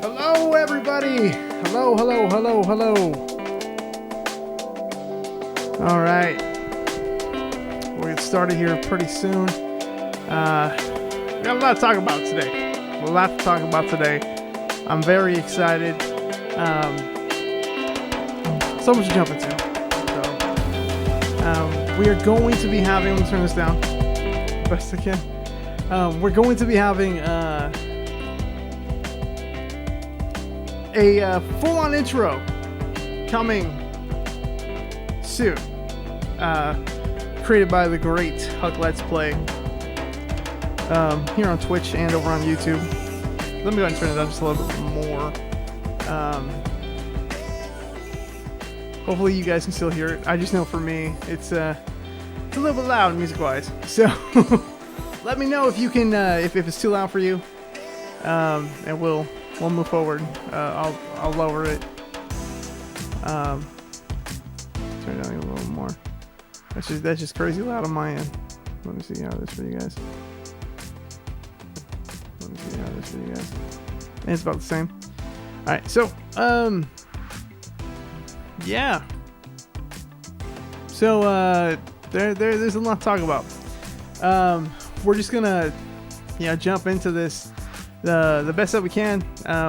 Hello, everybody. Hello. All right. We'll get started here pretty soon. We got a lot to talk about today. I'm very excited. So much to jump into. So, we are going to be having, let me turn this down best I can. We're going to be having a full-on intro coming soon, created by the great Huck Let's Play here on Twitch and over on YouTube. Let me go ahead and turn it up just a little bit more. Hopefully you guys can still hear it. I just know for me it's a little bit loud music-wise, so let me know if you can if it's too loud for you, and we'll move forward. I'll lower it. Turn it down a little more. That's just crazy loud on my end. Let me see how it is for you guys. And it's about the same. All right, so yeah. So there's a lot to talk about. We're just gonna jump into this the best that we can.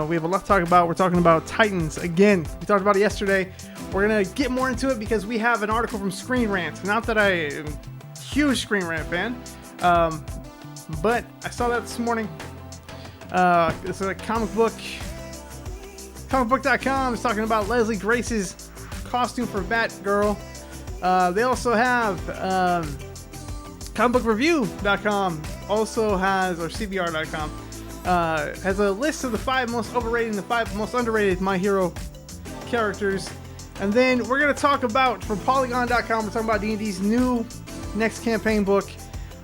We have a lot to talk about. We're talking about Titans again. We talked about it yesterday. We're gonna get more into it because we have an article from Screen Rant. Not that I am a huge Screen Rant fan, but I saw that this morning. It's a comicbook.com is talking about Leslie Grace's costume for Batgirl. They also have comicbookreview.com also has, or cbr.com has a list of the 5 most overrated and the 5 most underrated My Hero characters. And then we're going to talk about, from Polygon.com, we're talking about D&D's new next campaign book,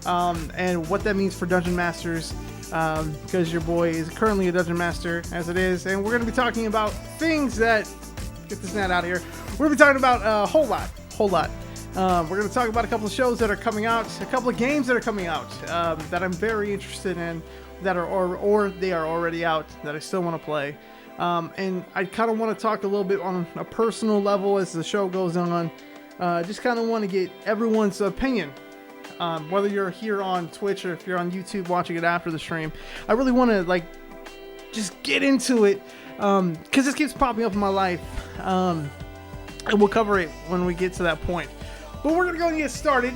and what that means for Dungeon Masters, because your boy is currently a Dungeon Master, as it is. And we're going to be talking about things that, get this net out of here, we're going to be talking about a whole lot. We're going to talk about a couple of shows that are coming out, a couple of games that are coming out, that I'm very interested in, that are or they are already out, that I still want to play. And I kind of want to talk a little bit on a personal level as the show goes on. Just kind of want to get everyone's opinion, whether you're here on Twitch or if you're on YouTube watching it after the stream. I really want to just get into it, because this keeps popping up in my life, and we'll cover it when we get to that point. But we're gonna go and get started.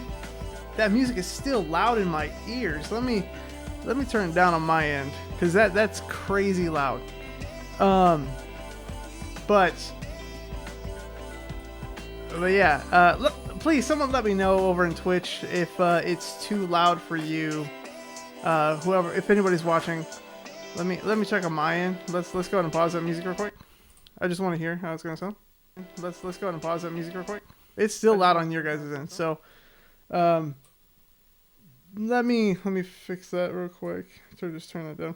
That music is still loud in my ears. Let me turn it down on my end, because that's crazy loud. But yeah, please, someone let me know over in Twitch if it's too loud for you. If anybody's watching, let me check on my end. Let's go ahead and pause that music real quick. I just want to hear how it's gonna sound. Let's go ahead and pause that music real quick. It's still loud on your guys' end, so let me fix that real quick. Just turn that down.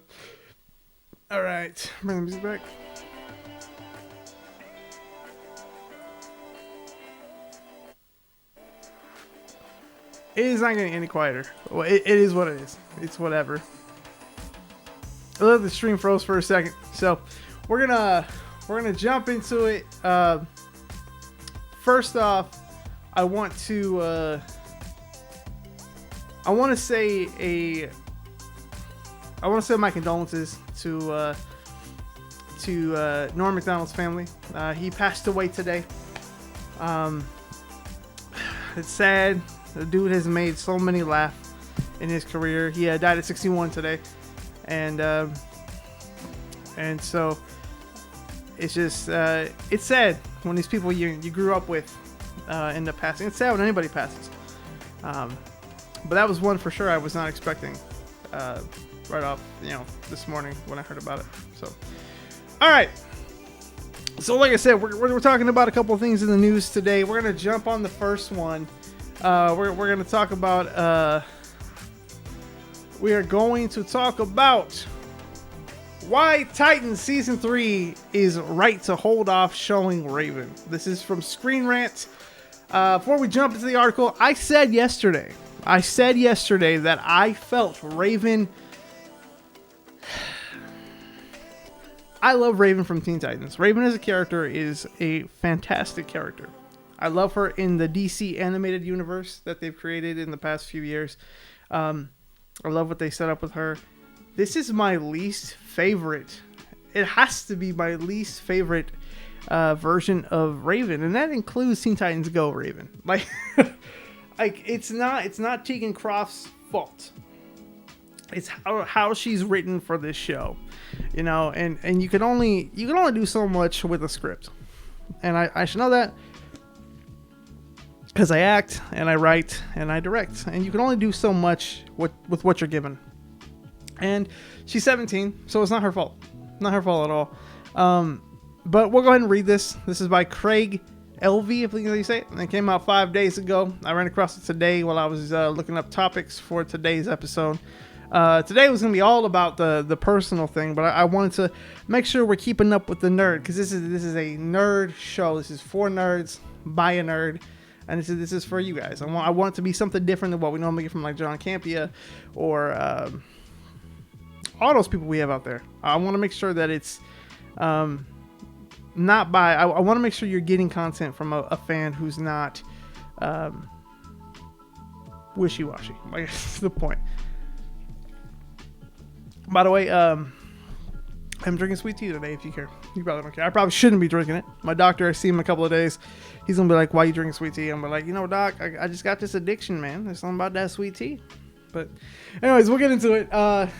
All right, bring the music back. It is not getting any quieter. Well, it is what it is. It's whatever. I love the stream froze for a second, so we're gonna jump into it. First off, I want to say my condolences to Norm Macdonald's family. He passed away today. It's sad. The dude has made so many laugh in his career. He died at 61 today, and so it's just it's sad when these people you grew up with end up passing. It's sad when anybody passes. But that was one for sure I was not expecting right off, this morning when I heard about it. So, all right. So, like I said, we're talking about a couple of things in the news today. We're gonna jump on the first one. We're gonna talk about. We are going to talk about why Titans Season 3 is right to hold off showing Raven. This is from Screen Rant. Before we jump into the article, I said yesterday that I felt Raven. I love Raven from Teen Titans. Raven as a character is a fantastic character. I love her in the DC animated universe that they've created in the past few years. I love what they set up with her. This is my least favorite. It has to be my least favorite version of Raven, and that includes Teen Titans Go Raven. Like, it's not Tegan Croft's fault. It's how she's written for this show, you know, and you can only do so much with a script, and I should know that because I act and I write and I direct, and you can only do so much with what you're given. And she's 17, so it's not her fault. Not her fault at all. But we'll go ahead and read this. This is by Craig Elvey, if you say it. And it came out 5 days ago. I ran across it today while I was looking up topics for today's episode. Today was going to be all about the personal thing, but I wanted to make sure we're keeping up with the nerd, because this is a nerd show. This is for nerds, by a nerd, and this is for you guys. I want it to be something different than what we normally get from like John Campia or all those people we have out there. I want to make sure that it's not by. I want to make sure you're getting content from a fan who's not wishy-washy. Like, that's the point. By the way, I'm drinking sweet tea today, if you care. You probably don't care. I probably shouldn't be drinking it. My doctor, I see him in a couple of days. He's going to be like, why are you drinking sweet tea? I'm going to be like, you know, doc, I just got this addiction, man. There's something about that sweet tea. But anyways, we'll get into it.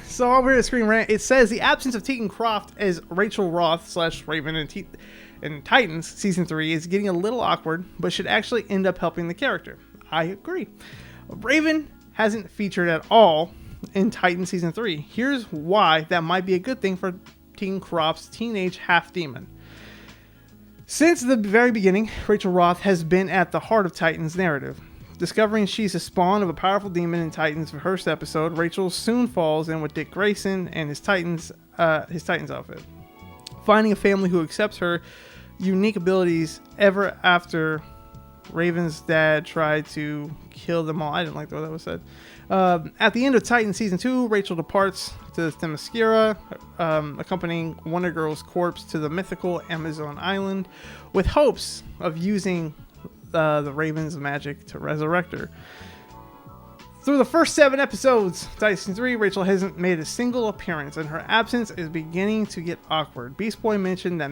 So over here at Screen Rant, it says the absence of Tegan Croft as Rachel Roth / Raven in Titans Season 3 is getting a little awkward, but should actually end up helping the character. I agree. Raven hasn't featured at all in Titan Season 3. Here's why that might be a good thing for Tegan Croft's teenage half-demon. Since the very beginning, Rachel Roth has been at the heart of Titan's narrative. Discovering she's a spawn of a powerful demon in Titan's first episode, Rachel soon falls in with Dick Grayson and his Titans outfit. Finding a family who accepts her unique abilities ever after Raven's dad tried to kill them all. I didn't like the way that was said. At the end of Titan Season 2, Rachel departs to Themyscira, accompanying Wonder Girl's corpse to the mythical Amazon island, with hopes of using the Raven's magic to resurrect her. Through the first 7 episodes, Titan Season 3, Rachel hasn't made a single appearance, and her absence is beginning to get awkward. Beast Boy mentioned that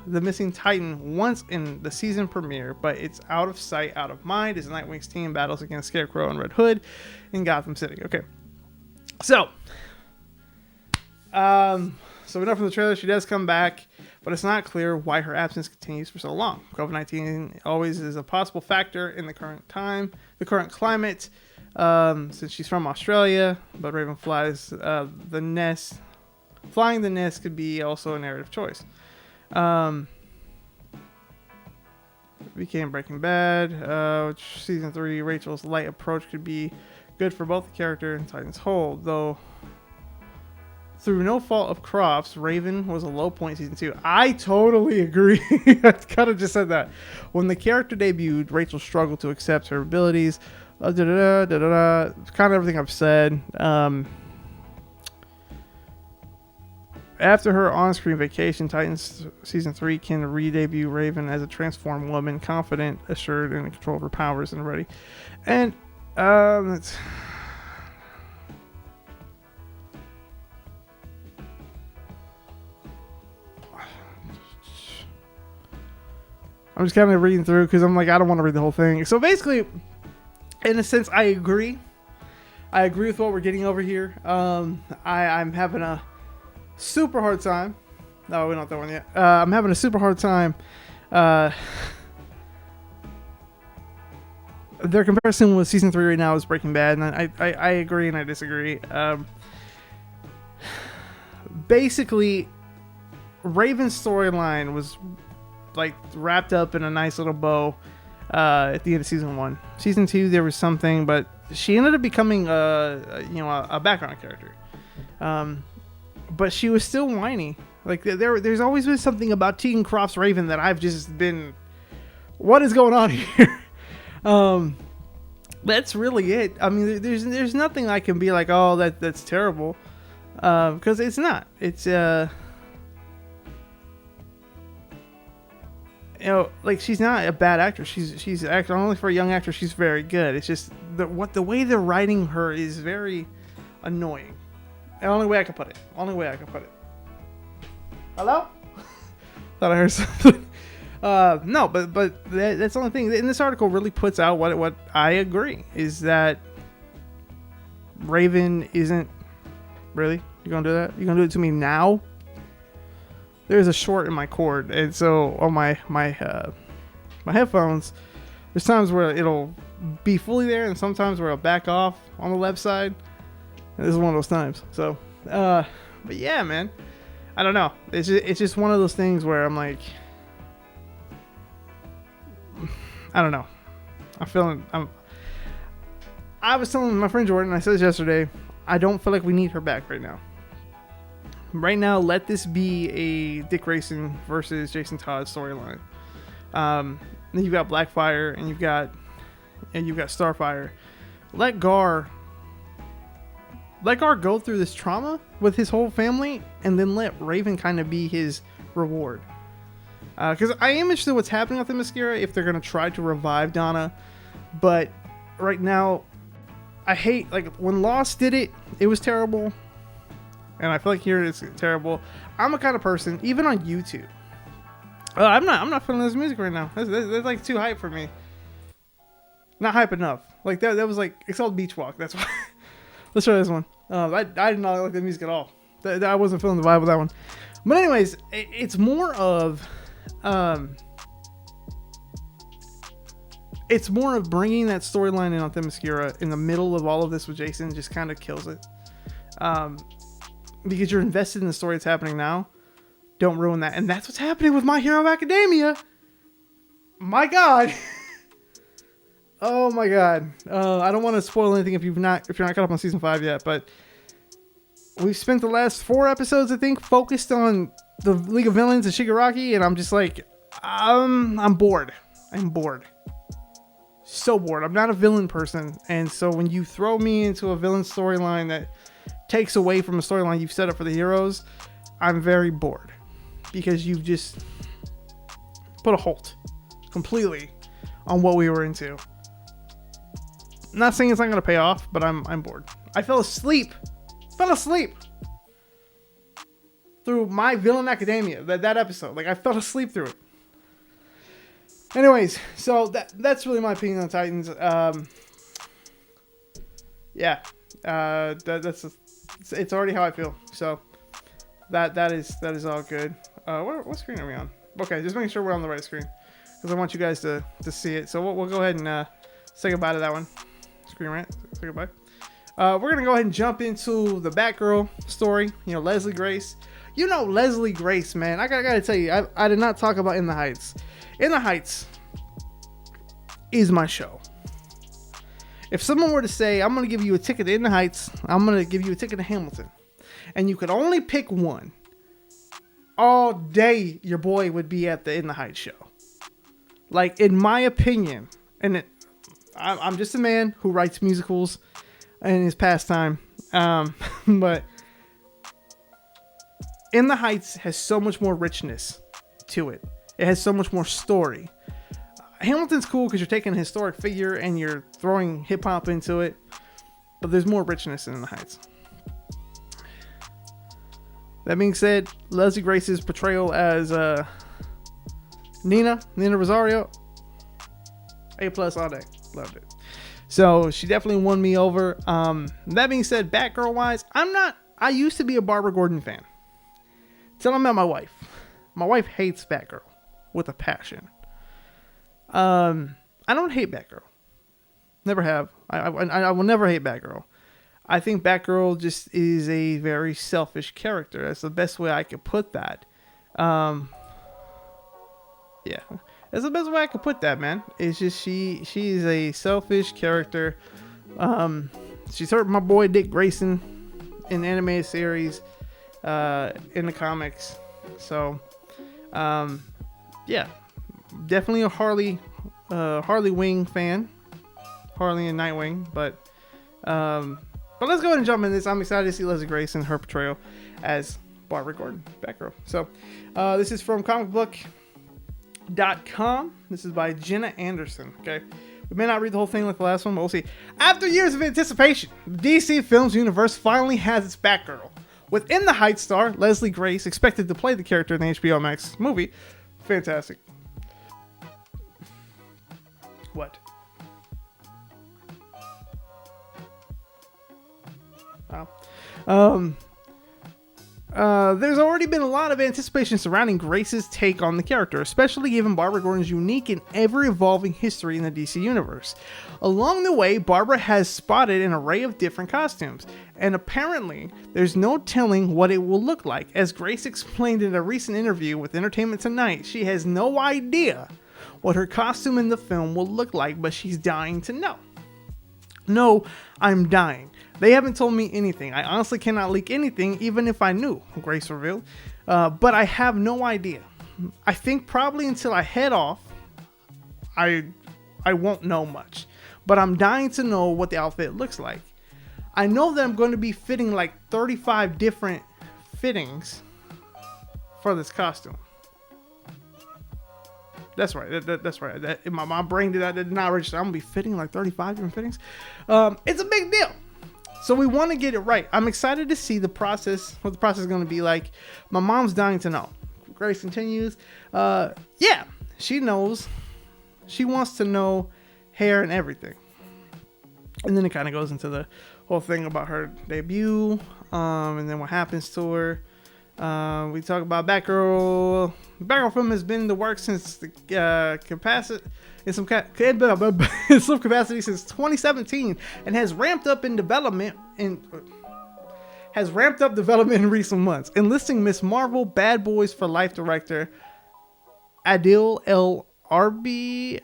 the missing Titan once in the season premiere, but it's out of sight, out of mind as Nightwing's team battles against Scarecrow and Red Hood in Gotham City. Okay, so we know from the trailer she does come back, but it's not clear why her absence continues for so long. COVID-19 always is a possible factor in the current climate, since she's from Australia, but Raven flies the nest. Flying the nest could be also a narrative choice. Became Breaking Bad, which Season 3, Rachel's light approach could be good for both the character and Titan's whole, though through no fault of Croft's, Raven was a low point Season 2. I totally agree. I kind of just said that. When the character debuted, Rachel struggled to accept her abilities. Kind of everything I've said. After her on-screen vacation, Titans Season 3 can re-debut Raven as a transformed woman, confident, assured, and in control of her powers and ready. And I'm just kind of reading through because I'm like, I don't want to read the whole thing. So basically, in a sense, I agree. I agree with what we're getting over here. I'm having a super hard time. No, we don't have that one yet. I'm having a super hard time. Their comparison with Season 3 right now is Breaking Bad, and I agree and I disagree. Basically, Raven's storyline was like wrapped up in a nice little bow at the end of Season 1. Season 2, there was something, but she ended up becoming a background character. But she was still whiny. Like there's always been something about Tegan Croft's Raven that I've just been, what is going on here? That's really it. I mean, there's nothing I can be like, oh, that's terrible, because it's not. It's like, she's not a bad actress. She's acting only for a young actress. She's very good. It's just the way they're writing her is very annoying. The only way I can put it. Hello? Thought I heard something. No, but that's the only thing. And this article really puts out what I agree is that Raven isn't really. You gonna do that? You gonna do it to me now? There's a short in my cord, and so on my headphones, there's times where it'll be fully there, and sometimes where it'll back off on the left side. And this is one of those times. So, but yeah, man, I don't know. It's just one of those things where I'm like, I don't know. I was telling my friend Jordan, I said this yesterday, I don't feel like we need her back right now. Right now, let this be a Dick Grayson versus Jason Todd storyline. Then you've got Blackfire and you've got Starfire. Let Gar go through this trauma with his whole family, and then let Raven kind of be his reward. Because I am interested in what's happening with the Themyscira, if they're going to try to revive Donna. But right now, I hate, like, when Lost did it, it was terrible. And I feel like here it's terrible. I'm a kind of person, even on YouTube. I'm not feeling this music right now. That's like too hype for me. Not hype enough. Like that was like, it's called Beach Walk. That's why. Let's try this one. I did not like the music at all. I wasn't feeling the vibe with that one. But anyways, it's more of bringing that storyline in on Themyscira in the middle of all of this with Jason just kind of kills it. Because you're invested in the story that's happening now. Don't ruin that. And that's what's happening with My Hero Academia. My God. Oh my God. I don't want to spoil anything if you're not caught up on season 5 yet, but we've spent the last 4 episodes, I think, focused on the League of Villains and Shigaraki, and I'm just like, I'm bored. I'm bored. So bored. I'm not a villain person, and so when you throw me into a villain storyline that takes away from a storyline you've set up for the heroes, I'm very bored, because you've just put a halt completely on what we were into. Not saying it's not gonna pay off, but I'm bored. I fell asleep through My Villain Academia, that episode. Like, I fell asleep through it. Anyways, so that's really my opinion on Titans. Yeah, it's already how I feel. So that is all good. What screen are we on? Okay, just making sure we're on the right screen, because I want you guys to see it. So we'll go ahead and say goodbye to that one. Screen rant. Say goodbye. We're gonna go ahead and jump into the Batgirl story. You know, Leslie Grace. You know, Leslie Grace, man. I gotta tell you, I did not talk about In the Heights. In the Heights is my show. If someone were to say, I'm gonna give you a ticket to In the Heights, I'm gonna give you a ticket to Hamilton, and you could only pick one, all day your boy would be at the In the Heights show. Like, in my opinion, and I'm just a man who writes musicals in his pastime, but In the Heights has so much more richness to it. It has so much more story. Hamilton's cool because you're taking a historic figure and you're throwing hip hop into it, but there's more richness in the Heights. That being said, Leslie Grace's portrayal as Nina Rosario, A+ all day. Loved it. So she definitely won me over. That being said, Batgirl wise, I used to be a Barbara Gordon fan. Till I met my wife. My wife hates Batgirl with a passion. I don't hate Batgirl. Never have. I will never hate Batgirl. I think Batgirl just is a very selfish character. That's the best way I could put that. Yeah. That's the best way I could put that, man. It's just she's a selfish character. She's hurt my boy Dick Grayson in the animated series, in the comics. So, yeah, definitely a Harley Harley Wing fan, Harley and Nightwing, but let's go ahead and jump in this. I'm excited to see Leslie Grace in her portrayal as Barbara Gordon, Batgirl. So this is from comicbook.com. This is by Jenna Anderson. Okay, we may not read the whole thing like the last one, but we'll see. After years of anticipation, the DC Films universe finally has its Batgirl. With In the Heights star Leslie Grace expected to play the character in the HBO Max movie. Fantastic. What? Wow. There's already been a lot of anticipation surrounding Grace's take on the character, especially given Barbara Gordon's unique and ever-evolving history in the DC Universe. Along the way, Barbara has spotted an array of different costumes, and apparently, there's no telling what it will look like. As Grace explained in a recent interview with Entertainment Tonight, she has no idea what her costume in the film will look like, but she's dying to know. No, I'm dying. They haven't told me anything. I honestly cannot leak anything, even if I knew, Grace revealed. But I have no idea. I think probably until I head off, I won't know much. But I'm dying to know what the outfit looks like. I know that I'm going to be fitting like 35 different fittings for this costume. That's right. That's right. My brain did not register. I'm going to be fitting like 35 different fittings. It's a big deal. So we want to get it right. I'm excited to see the process, what the process is going to be like. My mom's dying to know. Grace continues. Yeah, she knows. She wants to know hair and everything. And then it kind of goes into the whole thing about her debut, and then what happens to her. We talk about Batgirl. The Batgirl film has been in the works since the capacity. In some capacity since 2017, and has ramped up development in recent months, enlisting Miss Marvel Bad Boys for Life director Adil El Arabi.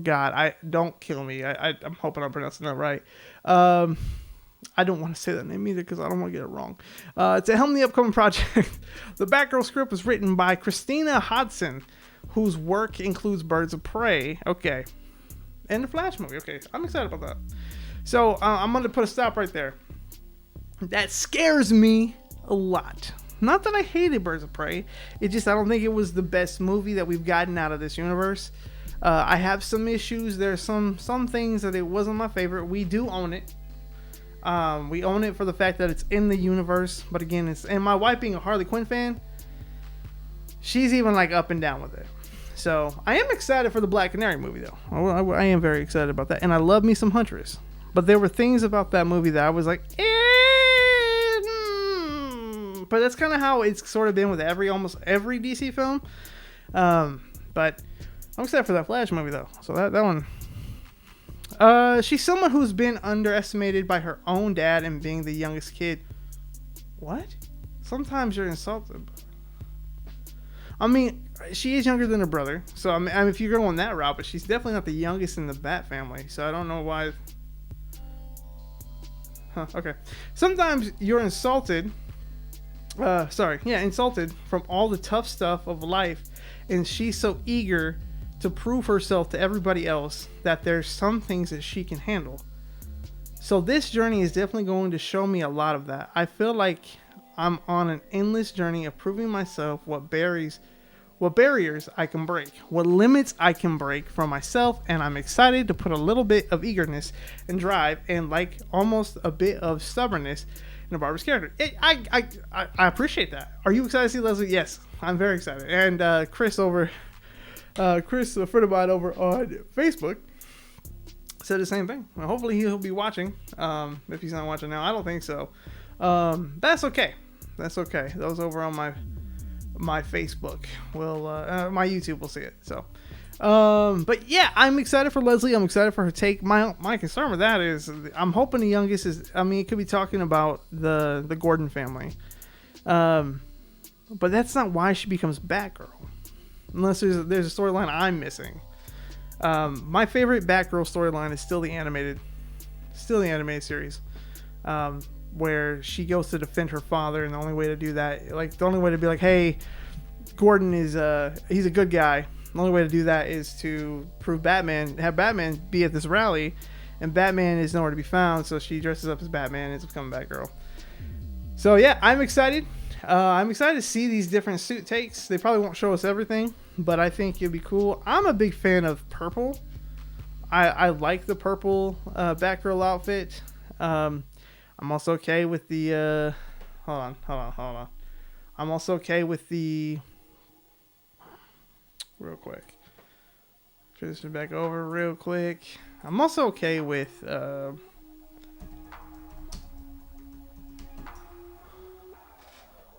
God, don't kill me. I'm hoping I'm pronouncing that right. I don't want to say that name either because I don't want to get it wrong. To helm the upcoming project, the Batgirl script was written by Christina Hodson, whose work includes Birds of Prey, okay, and the Flash movie, okay. I'm excited about that. So I'm going to put a stop right there. That scares me a lot. Not that I hated Birds of Prey, it just I don't think it was the best movie that we've gotten out of this universe. I have some issues. There's some things that it wasn't my favorite. We do own it. We own it for the fact that it's in the universe, but again, and my wife being a Harley Quinn fan, she's even like up and down with it. So I am excited for the Black Canary movie though. I am very excited about that, and I love me some Huntress. But there were things about that movie that I was like, but that's kind of how it's sort of been with almost every DC film. But I'm excited for that Flash movie though. So that one. She's someone who's been underestimated by her own dad and being the youngest kid. What? Sometimes you're insulted. I mean, she is younger than her brother, so I mean, if you're going that route, but she's definitely not the youngest in the Bat family, so I don't know why. Okay. Sometimes you're insulted. Insulted from all the tough stuff of life, and she's so eager to prove herself to everybody else that there's some things that she can handle. So this journey is definitely going to show me a lot of that. I feel like I'm on an endless journey of proving myself what barriers I can break, what limits I can break for myself, and I'm excited to put a little bit of eagerness and drive and like almost a bit of stubbornness in Barbara's character. I appreciate that. Are you excited to see Leslie? Yes, I'm very excited. And Chris, a friend of mine over on Facebook, said the same thing. Well, hopefully he'll be watching. If he's not watching now, I don't think so. That's okay. Those over on my Facebook will, my YouTube will see it. So, but yeah, I'm excited for Leslie. I'm excited for her take. My concern with that is I'm hoping the youngest is. I mean, it could be talking about the Gordon family, but that's not why she becomes Batgirl. Unless there's a storyline I'm missing. My favorite Batgirl storyline is still the animated series, where she goes to defend her father, and the only way to do that, like the only way to be like, hey, Gordon is he's a good guy, The only way to do that is to have Batman be at this rally, and Batman is nowhere to be found. So she dresses up as Batman and ends up becoming Batgirl. So yeah, I'm excited. I'm excited to see these different suit takes. They probably won't show us everything, but I think it'd be cool. I'm a big fan of purple. I like the purple Batgirl outfit. I'm also okay with the hold on. I'm also okay with the real quick. Transition back over real quick. I'm also okay with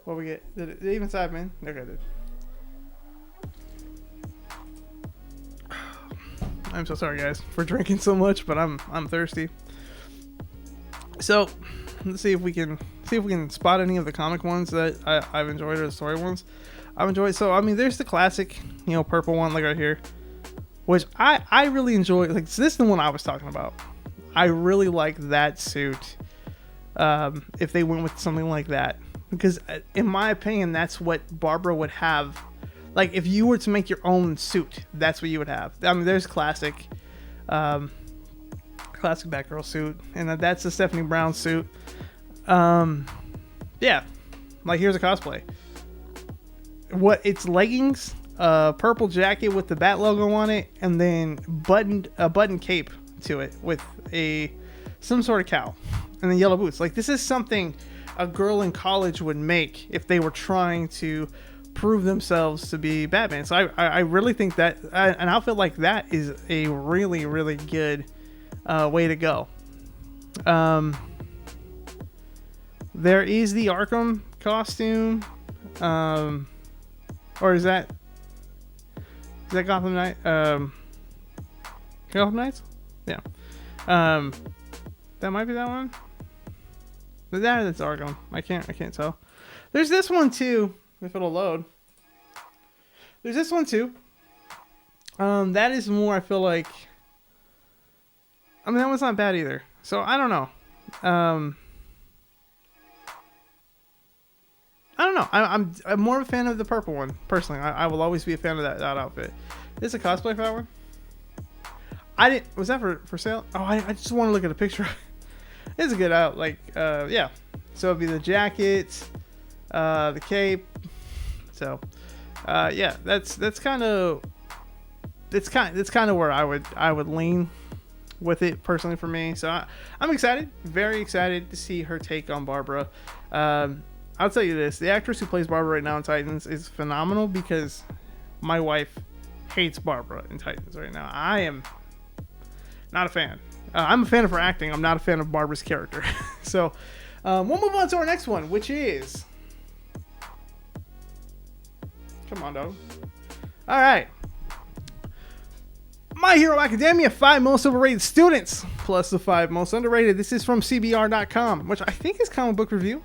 what we get. Did it even type in? Okay, did. I'm so sorry, guys, for drinking so much, but I'm thirsty. So let's see if we can spot any of the comic ones that I've enjoyed, or the story ones I've enjoyed. So I mean, there's the classic, purple one, like right here, which I really enjoy. Like, so this is the one I was talking about. I really like that suit. If they went with something like that, because in my opinion, that's what Barbara would have. Like, if you were to make your own suit, that's what you would have. I mean, there's classic Batgirl suit, and that's the Stephanie Brown suit. Yeah, like, here's a cosplay. It's leggings, purple jacket with the Bat logo on it, and then a button cape to it with some sort of cowl, and then yellow boots. Like, this is something a girl in college would make if they were trying to prove themselves to be Batman. So I really think that an outfit like that is a really, really good way to go. There is the Arkham costume, or is that Gotham Knight? Gotham Knights? Yeah. That might be that one. But that's Arkham. I can't tell. There's this one too. If it'll load. There's this one too. That is more, I feel like. I mean, that one's not bad either. So I don't know. I don't know. I'm more of a fan of the purple one personally. I will always be a fan of that outfit. Is a cosplay for that one? Was that for sale? Oh, I just want to look at a picture. It's a good out. Yeah. So it'd be the jacket, the cape. So, yeah, that's kind of where I would lean with it personally for me. So I'm excited, very excited to see her take on Barbara. I'll tell you this: the actress who plays Barbara right now in Titans is phenomenal, because my wife hates Barbara in Titans right now. I am not a fan. I'm a fan of her acting. I'm not a fan of Barbara's character. So we'll move on to our next one, which is. Come on, dog. All right. My Hero Academia, 5 most overrated students, plus the 5 most underrated. This is from CBR.com, which I think is Comic Book Review,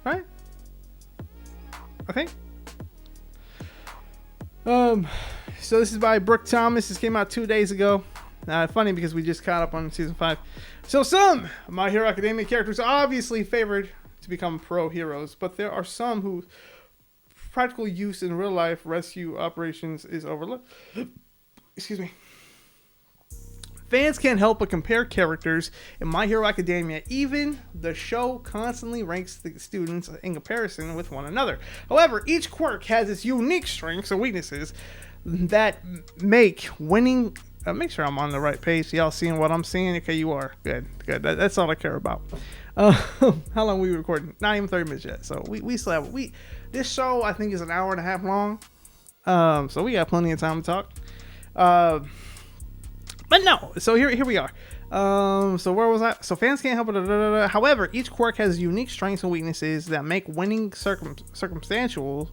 right? I think. So this is by Brooke Thomas. This came out 2 days ago. Funny, because we just caught up on season 5. So some My Hero Academia characters are obviously favored to become pro heroes, but there are some who practical use in real life rescue operations is overlooked. Excuse me. Fans can't help but compare characters in My Hero Academia. Even the show constantly ranks the students in comparison with one another. However, each quirk has its unique strengths and weaknesses that make winning. Make sure I'm on the right page. Y'all seeing what I'm seeing? Okay, you are. Good. That's all I care about. How long we recording? Not even 30 minutes yet. So we still have this show, I think, is an hour and a half long. So we got plenty of time to talk. But no. So here we are. So where was I? So fans can't help it. However, each quirk has unique strengths and weaknesses that make winning circumstantial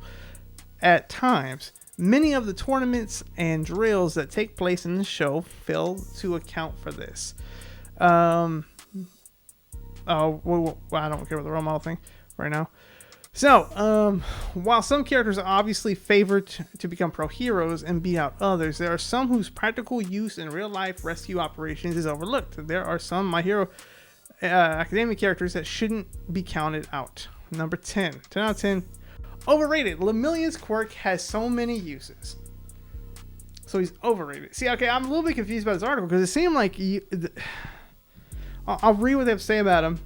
at times. Many of the tournaments and drills that take place in the show fail to account for this. Well, I don't care about the role model thing right now. So, while some characters are obviously favored to become pro heroes and beat out others, there are some whose practical use in real life rescue operations is overlooked. There are some My Hero Academia characters that shouldn't be counted out. Number 10. 10 out of 10. Overrated. Lemillion's quirk has so many uses. So he's overrated. See, okay, I'm a little bit confused about this article because it seemed like I'll read what they have to say about him,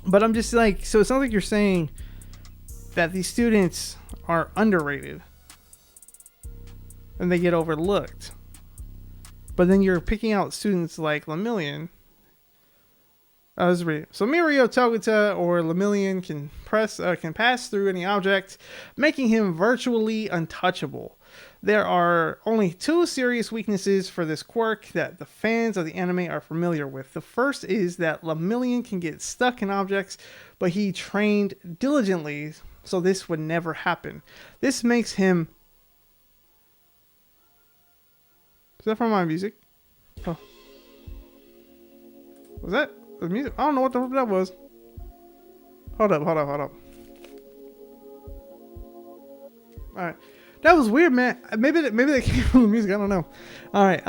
but I'm just like, so it sounds like you're saying that these students are underrated and they get overlooked. But then you're picking out students like Lemillion. So Mirio, Toguta, or Lemillion can pass through any object, making him virtually untouchable. There are only 2 serious weaknesses for this quirk that the fans of the anime are familiar with. The first is that Lemillion can get stuck in objects, but he trained diligently, so this would never happen. This makes him... Is that from my music? Oh. Was that the music? I don't know what the fuck that was. Hold up. Alright. That was weird, man. Maybe they came from the music. I don't know. Alright.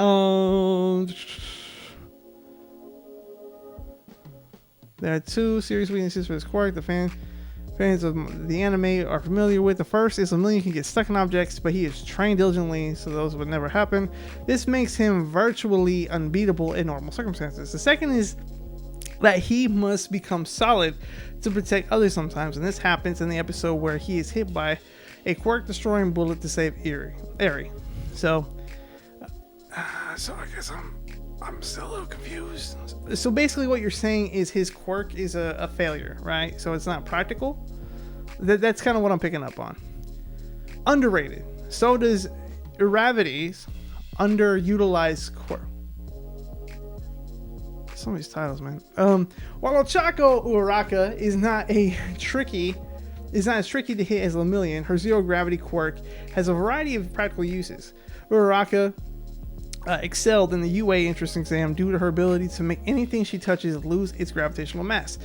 There are 2 serious weaknesses for this quirk. The fans of the anime are familiar with. The first is Lemillion can get stuck in objects, but he is trained diligently, so those would never happen. This makes him virtually unbeatable in normal circumstances. The second is that he must become solid to protect others sometimes, and this happens in the episode where he is hit by a quirk-destroying bullet to save Eri. So I guess I'm still a little confused. So basically what you're saying is his quirk is a failure, right? So it's not practical? That's kind of what I'm picking up on. Underrated. So does Iravity's underutilized quirk. Some of these titles, man. While Ochako Uraraka is not as tricky to hit as Lemillion, her zero gravity quirk has a variety of practical uses. Uraraka excelled in the UA entrance exam due to her ability to make anything she touches lose its gravitational mass.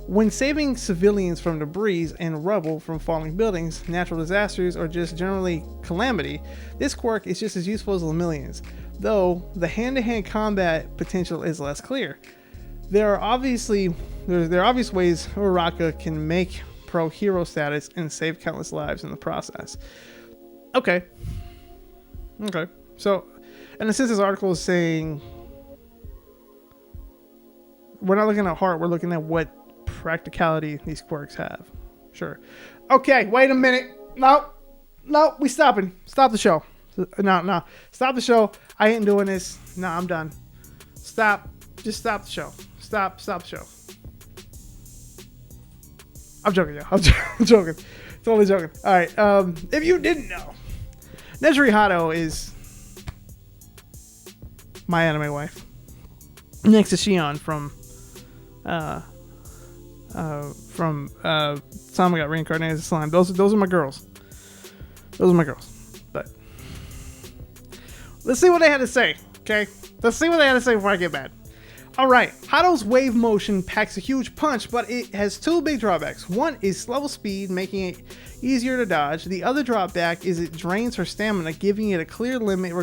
When saving civilians from debris and rubble from falling buildings, natural disasters, or just generally calamity, this quirk is just as useful as Lemillion's, though the hand-to-hand combat potential is less clear. There are obvious ways Uraraka can make pro hero status and save countless lives in the process. Okay. So, and since this article is saying we're not looking at heart, we're looking at what practicality these quirks have. Sure. Okay, wait a minute. No, we stopping. Stop the show. No. Stop the show. I ain't doing this. No, I'm done. Stop. Just stop the show. Stop the show. I'm joking, yo. I'm joking. Totally joking. All right. If you didn't know, Nejiri Hato is my anime wife. Next to Shion from Time I Got Reincarnated as a Slime. Those are my girls. But let's see what they had to say. Okay, let's see what they had to say before I get mad. All right, Hato's wave motion packs a huge punch, but it has 2 big drawbacks. One is slow speed, making it easier to dodge. The other drawback is it drains her stamina, giving it a clear limit.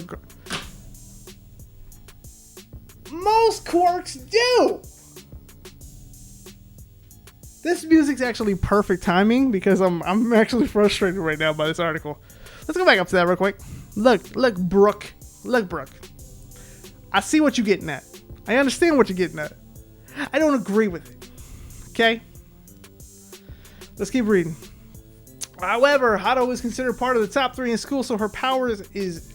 Most quirks do. This music's actually perfect timing because I'm actually frustrated right now by this article. Let's go back up to that real quick. Look, Brooke. I see what you're getting at. I understand what you're getting at. I don't agree with it. Okay? Let's keep reading. However, Hato is considered part of the top 3 in school, so her powers is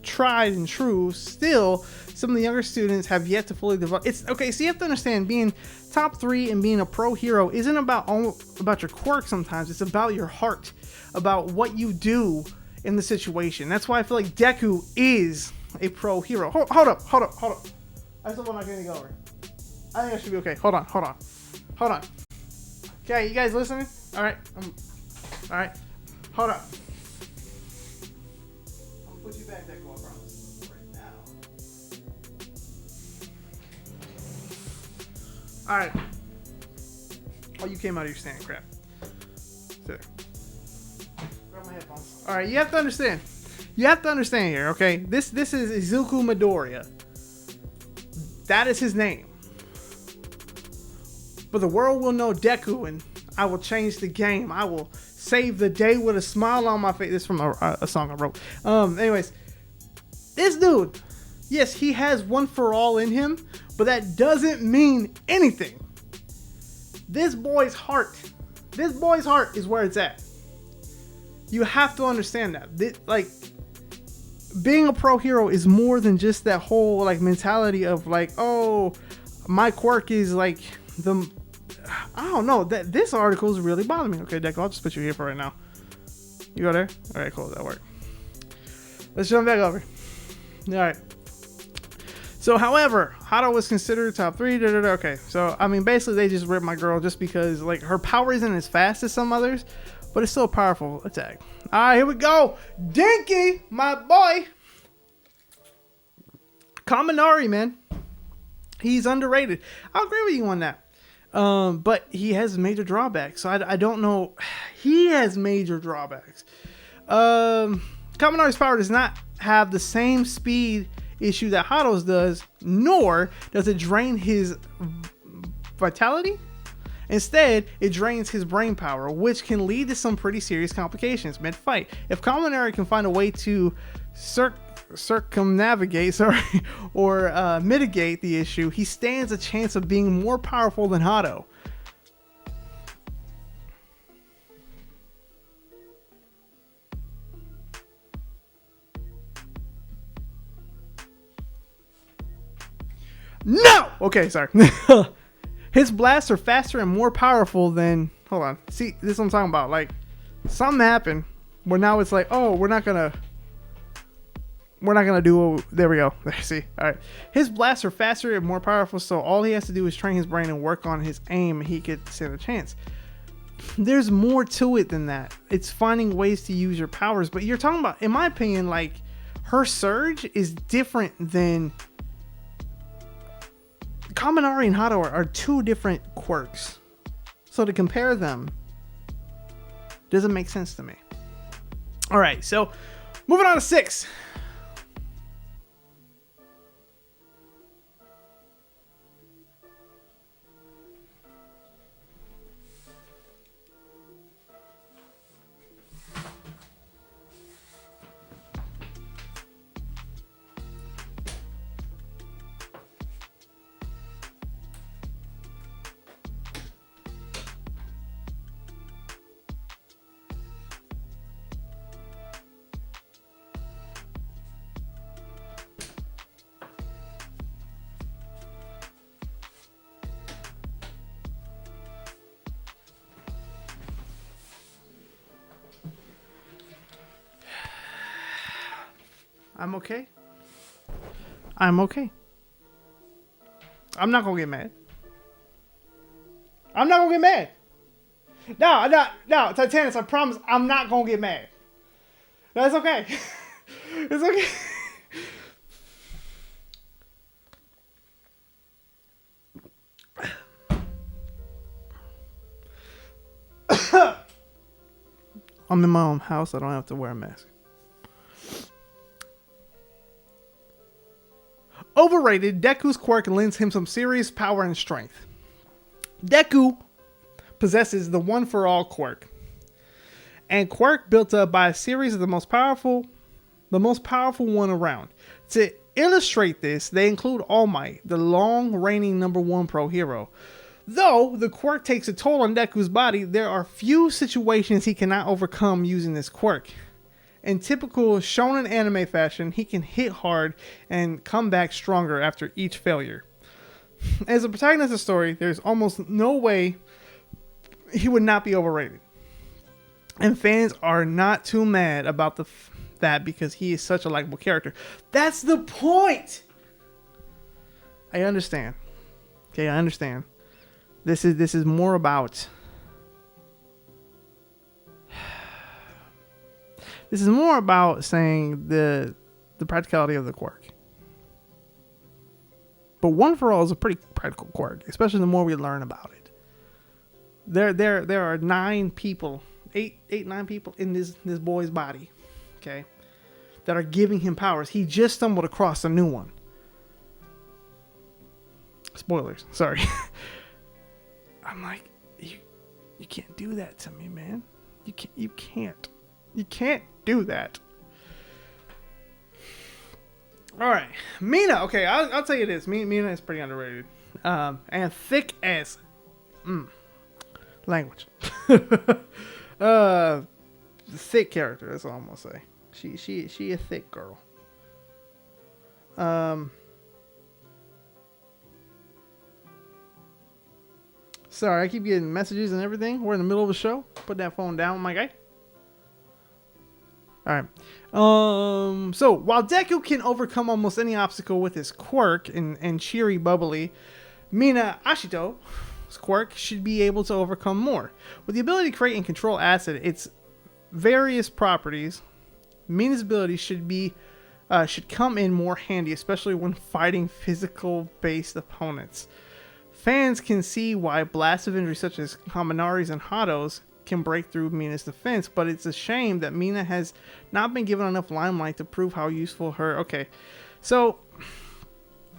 tried and true. Still, some of the younger students have yet to fully develop. It's okay. So you have to understand, being top 3 and being a pro hero isn't about your quirk. Sometimes it's about your heart, about what you do in the situation. That's why I feel like Deku is a pro hero. Hold up. That's the one I'm gonna go over. I think I should be okay. Hold on. Okay, you guys listening? All right. All right. Hold up. I'm gonna put you back, Deku. I promise. Right now. All right. Oh, you came out of your standing crap. Sit there. Grab my headphones. All right. You have to understand. Here, okay? This is Izuku Midoriya. That is his name. But the world will know Deku, and I will change the game. I will save the day with a smile on my face. This is from a song I wrote. Anyways, This dude, yes, he has one for all in him, but that doesn't mean anything. This boy's heart is where it's at. You have to understand that. Like, being a pro hero is more than just that whole like mentality of like, oh, my quirk is like the, I don't know, that this article is really bothering me. Okay, Deco, I'll just put you here for right now. You go there? All right, cool, that worked. Let's jump back over. All right. So, however, Hado was considered top 3. Okay, so I mean, basically, they just ripped my girl just because like her power isn't as fast as some others, but it's still a powerful attack. All right, here we go. Dinky, my boy. Kaminari, man. He's underrated. I'll agree with you on that. But he has major drawbacks. So I don't know. He has major drawbacks. Kaminari's power does not have the same speed issue that Hado's does, nor does it drain his vitality. Instead, it drains his brain power, which can lead to some pretty serious complications mid-fight. If Kaminari can find a way to circumnavigate, or mitigate the issue, he stands a chance of being more powerful than Hado. No! Okay, sorry. His blasts are faster and more powerful than... Hold on. See, this is what I'm talking about. Like, something happened where now it's like, oh, we're not gonna do... There we go. See? Alright. His blasts are faster and more powerful, so all he has to do is train his brain and work on his aim, and he could stand a chance. There's more to it than that. It's finding ways to use your powers, but you're talking about, in my opinion, like, her surge is different than... Kaminari and Hado are two different quirks. So to compare them doesn't make sense to me. Alright, so moving on to 6. I'm okay. I'm okay. I'm not gonna get mad. I'm not gonna get mad. No, Titanus, I promise I'm not gonna get mad. That's okay. It's okay. I'm in my own house. I don't have to wear a mask. Overrated, Deku's quirk lends him some serious power and strength. Deku possesses the one-for-all quirk, and quirk built up by a series of the most powerful one around. To illustrate this, they include All Might, the long-reigning #1 pro hero. Though the quirk takes a toll on Deku's body, there are few situations he cannot overcome using this quirk. In typical shonen anime fashion, he can hit hard and come back stronger after each failure. As a protagonist of the story, there's almost no way he would not be overrated. And fans are not too mad about that because he is such a likable character. That's the point! I understand. Okay, I understand. This is more about... This is more about saying the practicality of the quirk. But One for All is a pretty practical quirk, especially the more we learn about it. There are 9 people, 9 people in this boy's body, okay, that are giving him powers. He just stumbled across a new one. Spoilers, sorry. I'm like, you can't do that to me, man. You can't do that. All right, Mina. Okay, I'll tell you this. Mina is pretty underrated, and thick as language. Thick character. That's all I'm gonna say. She a thick girl. Sorry, I keep getting messages and everything. We're in the middle of a show. Put that phone down, my guy. All right. So while Deku can overcome almost any obstacle with his quirk and cheery bubbly, Mina Ashito's quirk should be able to overcome more. With the ability to create and control acid, its various properties, Mina's ability should come in more handy, especially when fighting physical-based opponents. Fans can see why blasts of injury such as Kaminaris and Hados can break through Mina's defense, but it's a shame that Mina has not been given enough limelight to prove how useful her... Okay, so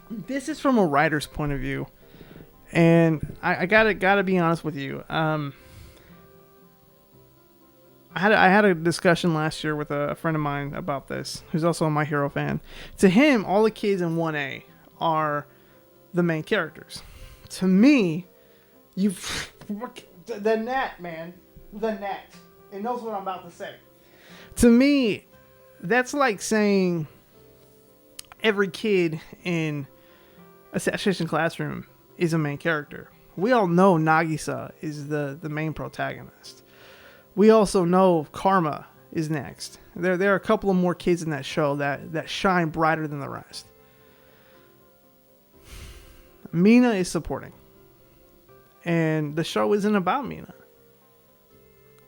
this is from a writer's point of view, and I gotta be honest with you. I had a discussion last year with a friend of mine about this, who's also a My Hero fan. To him, all the kids in 1A are the main characters. To me, the net, man. The net. It knows what I'm about to say. To me, that's like saying every kid in a Assassination Classroom is a main character. We all know Nagisa is the main protagonist. We also know Karma is next. There are a couple of more kids in that show that shine brighter than the rest. Mina is supporting. And the show isn't about Mina.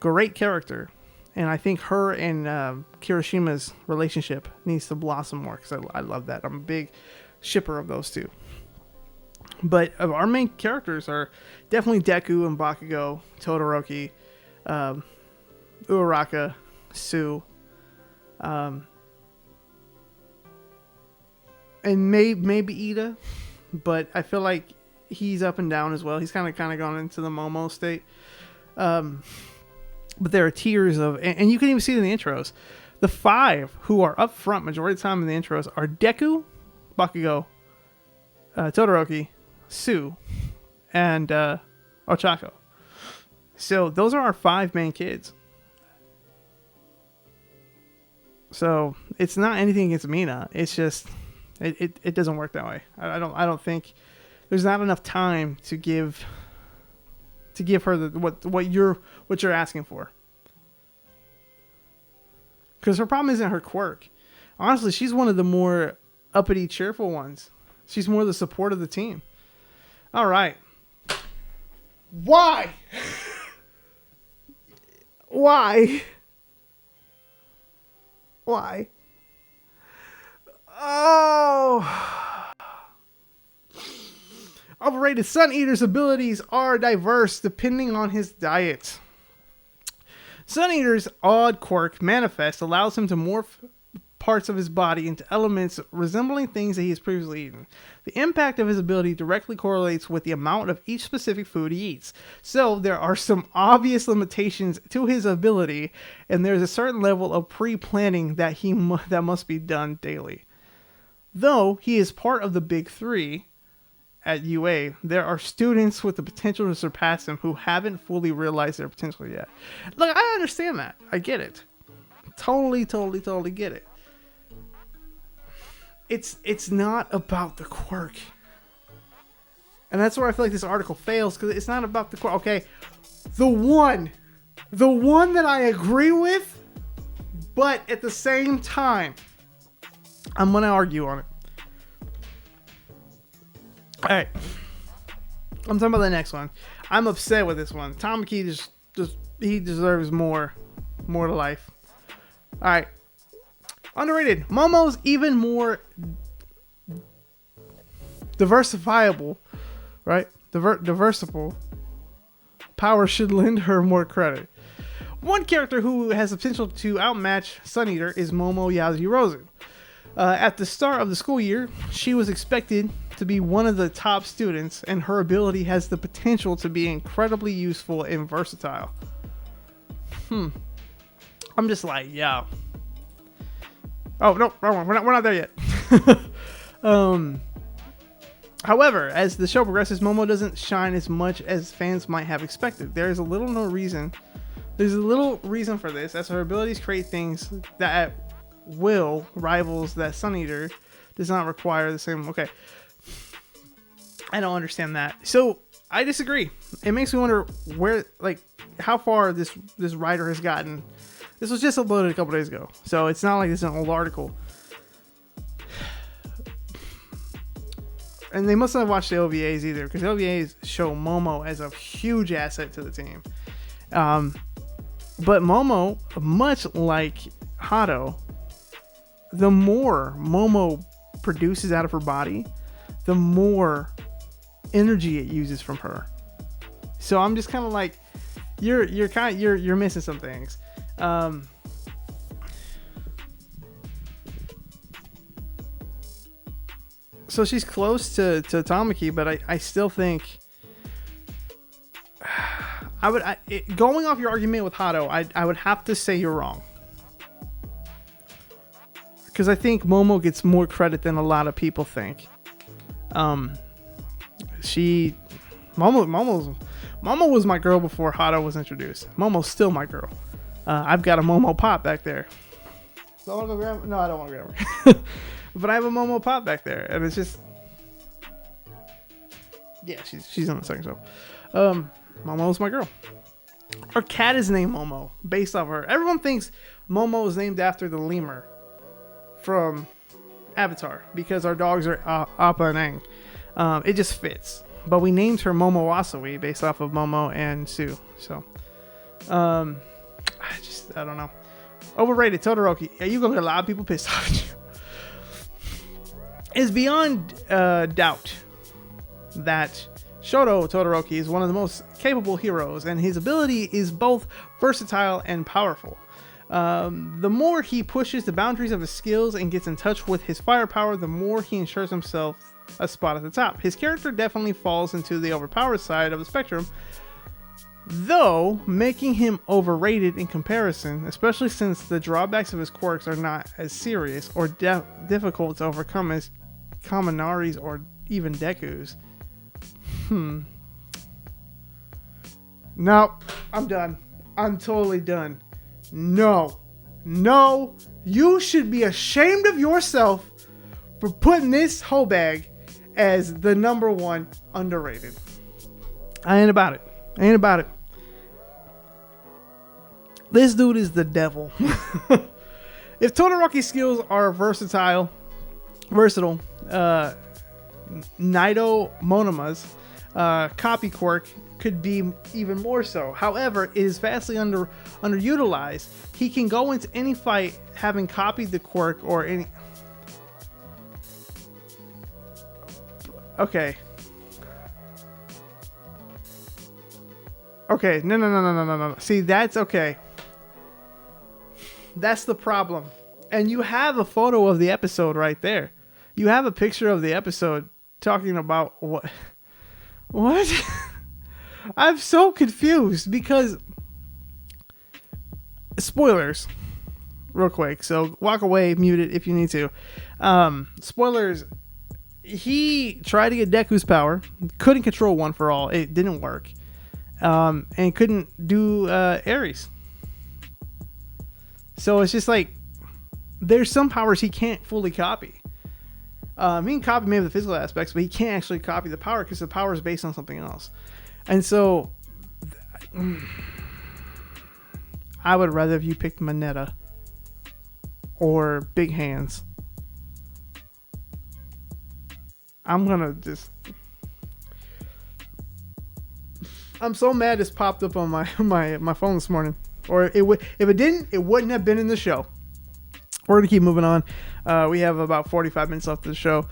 Great character. And I think her and Kirishima's relationship needs to blossom more, because I love that. I'm a big shipper of those two. But our main characters are definitely Deku and Bakugo, Todoroki, Uraraka, Sue, and maybe Ida, but I feel like he's up and down as well. He's kind of gone into the Momo state. But there are tiers of, and you can even see it in the intros. The 5 who are up front majority of the time in the intros are Deku, Bakugo, Todoroki, Sue, and Ochako. So those are our 5 main kids. So it's not anything against Mina. It's just it doesn't work that way. I don't think there's not enough time to give her what you're asking for. Because her problem isn't her quirk. Honestly, she's one of the more uppity, cheerful ones. She's more the support of the team. All right. Why? Why? Why? Oh. Overrated. Sun Eater's abilities are diverse depending on his diet. Sun Eater's odd quirk manifest allows him to morph parts of his body into elements resembling things that he has previously eaten. The impact of his ability directly correlates with the amount of each specific food he eats. So there are some obvious limitations to his ability, and there's a certain level of pre-planning that that must be done daily. Though he is part of the Big 3 at UA, there are students with the potential to surpass him who haven't fully realized their potential yet. Look, I understand that. I get it. Totally get it. It's not about the quirk. And that's where I feel like this article fails, because it's not about the quirk. Okay, the one that I agree with, but at the same time, I'm going to argue on it. Alright. I'm talking about the next one. I'm upset with this one. Tamaki just he deserves more to life. Alright. Underrated. Momo's even more diversifiable, right? Diversible. Power should lend her more credit. One character who has the potential to outmatch Sun Eater is Momo Yajirozu. At the start of the school year, she was expected to be one of the top students, and her ability has the potential to be incredibly useful and versatile. I'm just like, yeah. Oh, no, wrong one. We're not there yet. However, as the show progresses, Momo doesn't shine as much as fans might have expected. There's a little reason for this, as her abilities create things that at will rivals that Sun Eater does not require the same. Okay, I don't understand that. So I disagree. It makes me wonder how far this writer has gotten. This was just uploaded a couple days ago, so it's not like it's an old article. And they mustn't have watched the OVAs either, because the OVAs show Momo as a huge asset to the team. But Momo, much like Hato, the more Momo produces out of her body, the more energy it uses from her. So I'm just kind of like, you're missing some things. So she's close to Tamaki, but I still think going off your argument with Hato, I would have to say you're wrong, because I think Momo gets more credit than a lot of people think. Momo was my girl before Hato was introduced. Momo's still my girl. I've got a Momo pop back there. So I want to go grab her? No, I don't want to grab her. But I have a Momo pop back there, and it's just, yeah, she's on the second show. Momo's my girl. Our cat is named Momo, based off her. Everyone thinks Momo is named after the lemur from Avatar, because our dogs are Appa and Aang. It just fits. But we named her Momo Wasawi based off of Momo and Sue. So, I don't know. Overrated Todoroki. Are you gonna get a lot of people pissed off at you? It's beyond doubt that Shoto Todoroki is one of the most capable heroes, and his ability is both versatile and powerful. The more he pushes the boundaries of his skills and gets in touch with his firepower, the more he ensures himself a spot at the top. His character definitely falls into the overpowered side of the spectrum, though making him overrated in comparison, especially since the drawbacks of his quirks are not as serious or difficult to overcome as Kaminaris or even Deku's. No, I'm done. I'm totally done. No, you should be ashamed of yourself for putting this hoe bag as the number one underrated. I ain't about it. This dude is the devil. If Todoroki's skills are versatile, Naito Monama's copy quirk could be even more so. However, it is vastly underutilized. He can go into any fight having copied the quirk or any... Okay. No. See, that's okay. That's the problem. And you have a photo of the episode right there. You have a picture of the episode talking about what? What? I'm so confused because spoilers real quick. So walk away, mute it if you need to. Spoilers. He tried to get Deku's power, couldn't control One for All. It didn't work. And couldn't do Ares. So it's just like there's some powers he can't fully copy. He can copy maybe the physical aspects, but he can't actually copy the power because the power is based on something else. And so I would rather if you picked Mineta or Big Hands. I'm so mad this popped up on my phone this morning. Or if it didn't, it wouldn't have been in the show. We're gonna keep moving on. We have about 45 minutes left of the show,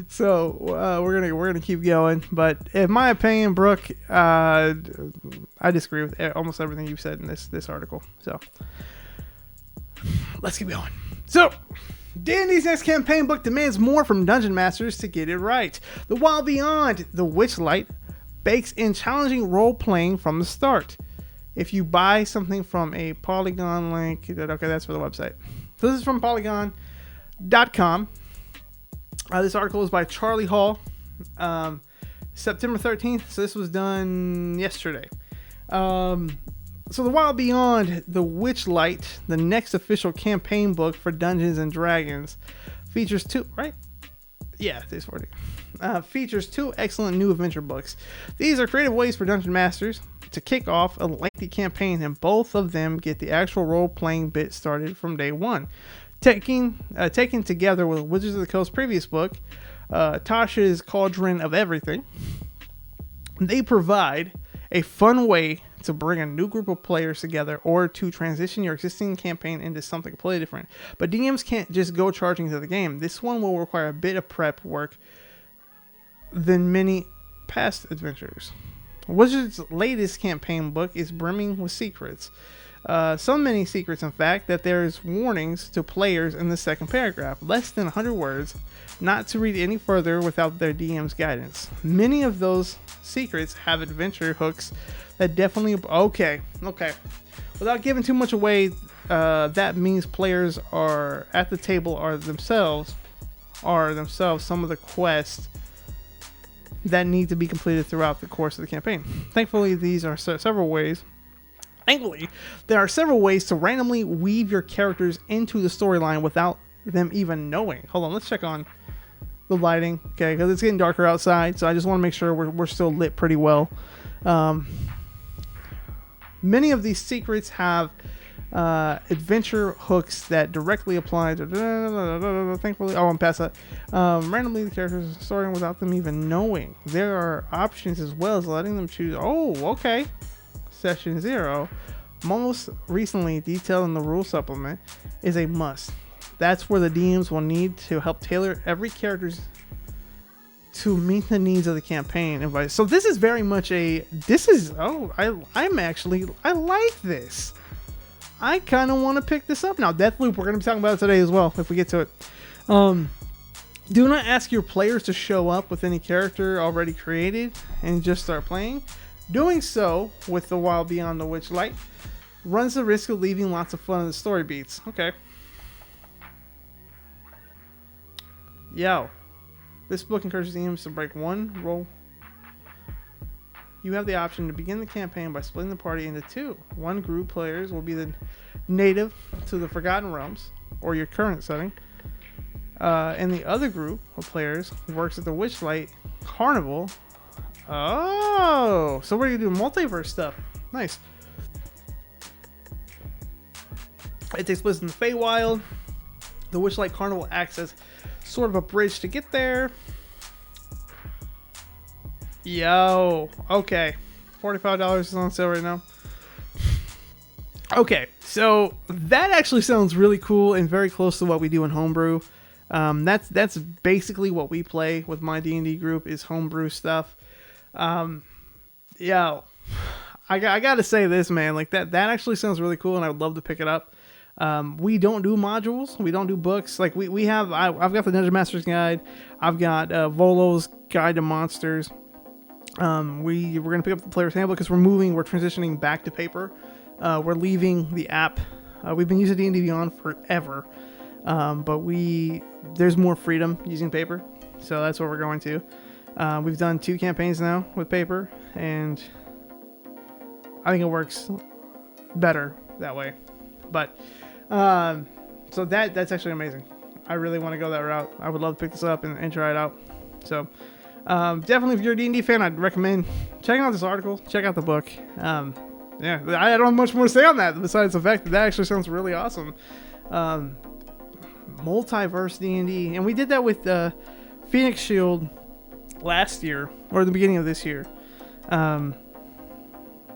so we're gonna keep going. But in my opinion, Brooke, I disagree with almost everything you've said in this article. So let's keep going. So D&D's next campaign book demands more from Dungeon Masters to get it right. The Wild Beyond the Witchlight bakes in challenging role-playing from the start. If you buy something from a Polygon link, okay, that's for the website. So this is from Polygon. This article is by Charlie Hall, September 13th. So this was done yesterday. So The Wild Beyond the Witchlight, the next official campaign book for Dungeons and Dragons, features features two excellent new adventure books. These are creative ways for dungeon masters to kick off a lengthy campaign, and both of them get the actual role-playing bit started from day one. Taken together with Wizards of the Coast's previous book, Tasha's Cauldron of Everything, they provide a fun way to bring a new group of players together or to transition your existing campaign into something completely different. But DMs can't just go charging to the game. This one will require a bit of prep work than many past adventures. Wizards' latest campaign book is brimming with secrets. So many secrets, in fact, that there's warnings to players in the second paragraph. Less than 100 words, not to read any further without their DM's guidance. Many of those secrets have adventure hooks that definitely... Okay. Without giving too much away, that means players are at the table are themselves some of the quests that need to be completed throughout the course of the campaign. Thankfully, there are several ways to randomly weave your characters into the storyline without them even knowing. Hold on, let's check on the lighting, okay? Because it's getting darker outside, so I just want to make sure we're still lit pretty well. Many of these secrets have adventure hooks that directly apply to... Thankfully, I'm past that. Randomly, the characters are starting without them even knowing. There are options as well as letting them choose. Oh, okay. Session 0, most recently detailed in the rule supplement, is a must. That's where the DMs will need to help tailor every character's to meet the needs of the campaign. So this is very much I like this. I kind of want to pick this up now. Deathloop, we're going to be talking about it today as well if we get to it. Do not ask your players to show up with any character already created and just start playing. Doing so with The Wild Beyond the Witchlight runs the risk of leaving lots of fun in the story beats. Okay. Yo. This book encourages DMs to break one role. You have the option to begin the campaign by splitting the party into two. One group players will be the native to the Forgotten Realms, or your current setting. And the other group of players works at the Witchlight Carnival. Oh, so we're going to do multiverse stuff. Nice. It takes place in the Feywild. The Witchlight Carnival acts as sort of a bridge to get there. Yo, okay. $45 is on sale right now. Okay, so that actually sounds really cool and very close to what we do in Homebrew. That's basically what we play with my D&D group is Homebrew stuff. Yo, I gotta say this, man. Like that actually sounds really cool, and I would love to pick it up. We don't do modules. We don't do books. Like we have. I've got the Dungeon Master's Guide. I've got Volo's Guide to Monsters. We're gonna pick up the Player's Handbook because we're transitioning back to paper. We're leaving the app. We've been using D&D Beyond forever, but there's more freedom using paper, so that's what we're going to. We've done 2 campaigns now with paper, and I think it works better that way. But so that's actually amazing. I really want to go that route. I would love to pick this up and try it out. So definitely, if you're a D&D fan, I'd recommend checking out this article. Check out the book. Yeah, I don't have much more to say on that besides the fact that actually sounds really awesome. Multiverse D&D, and we did that with Phoenix Shield last year or the beginning of this year.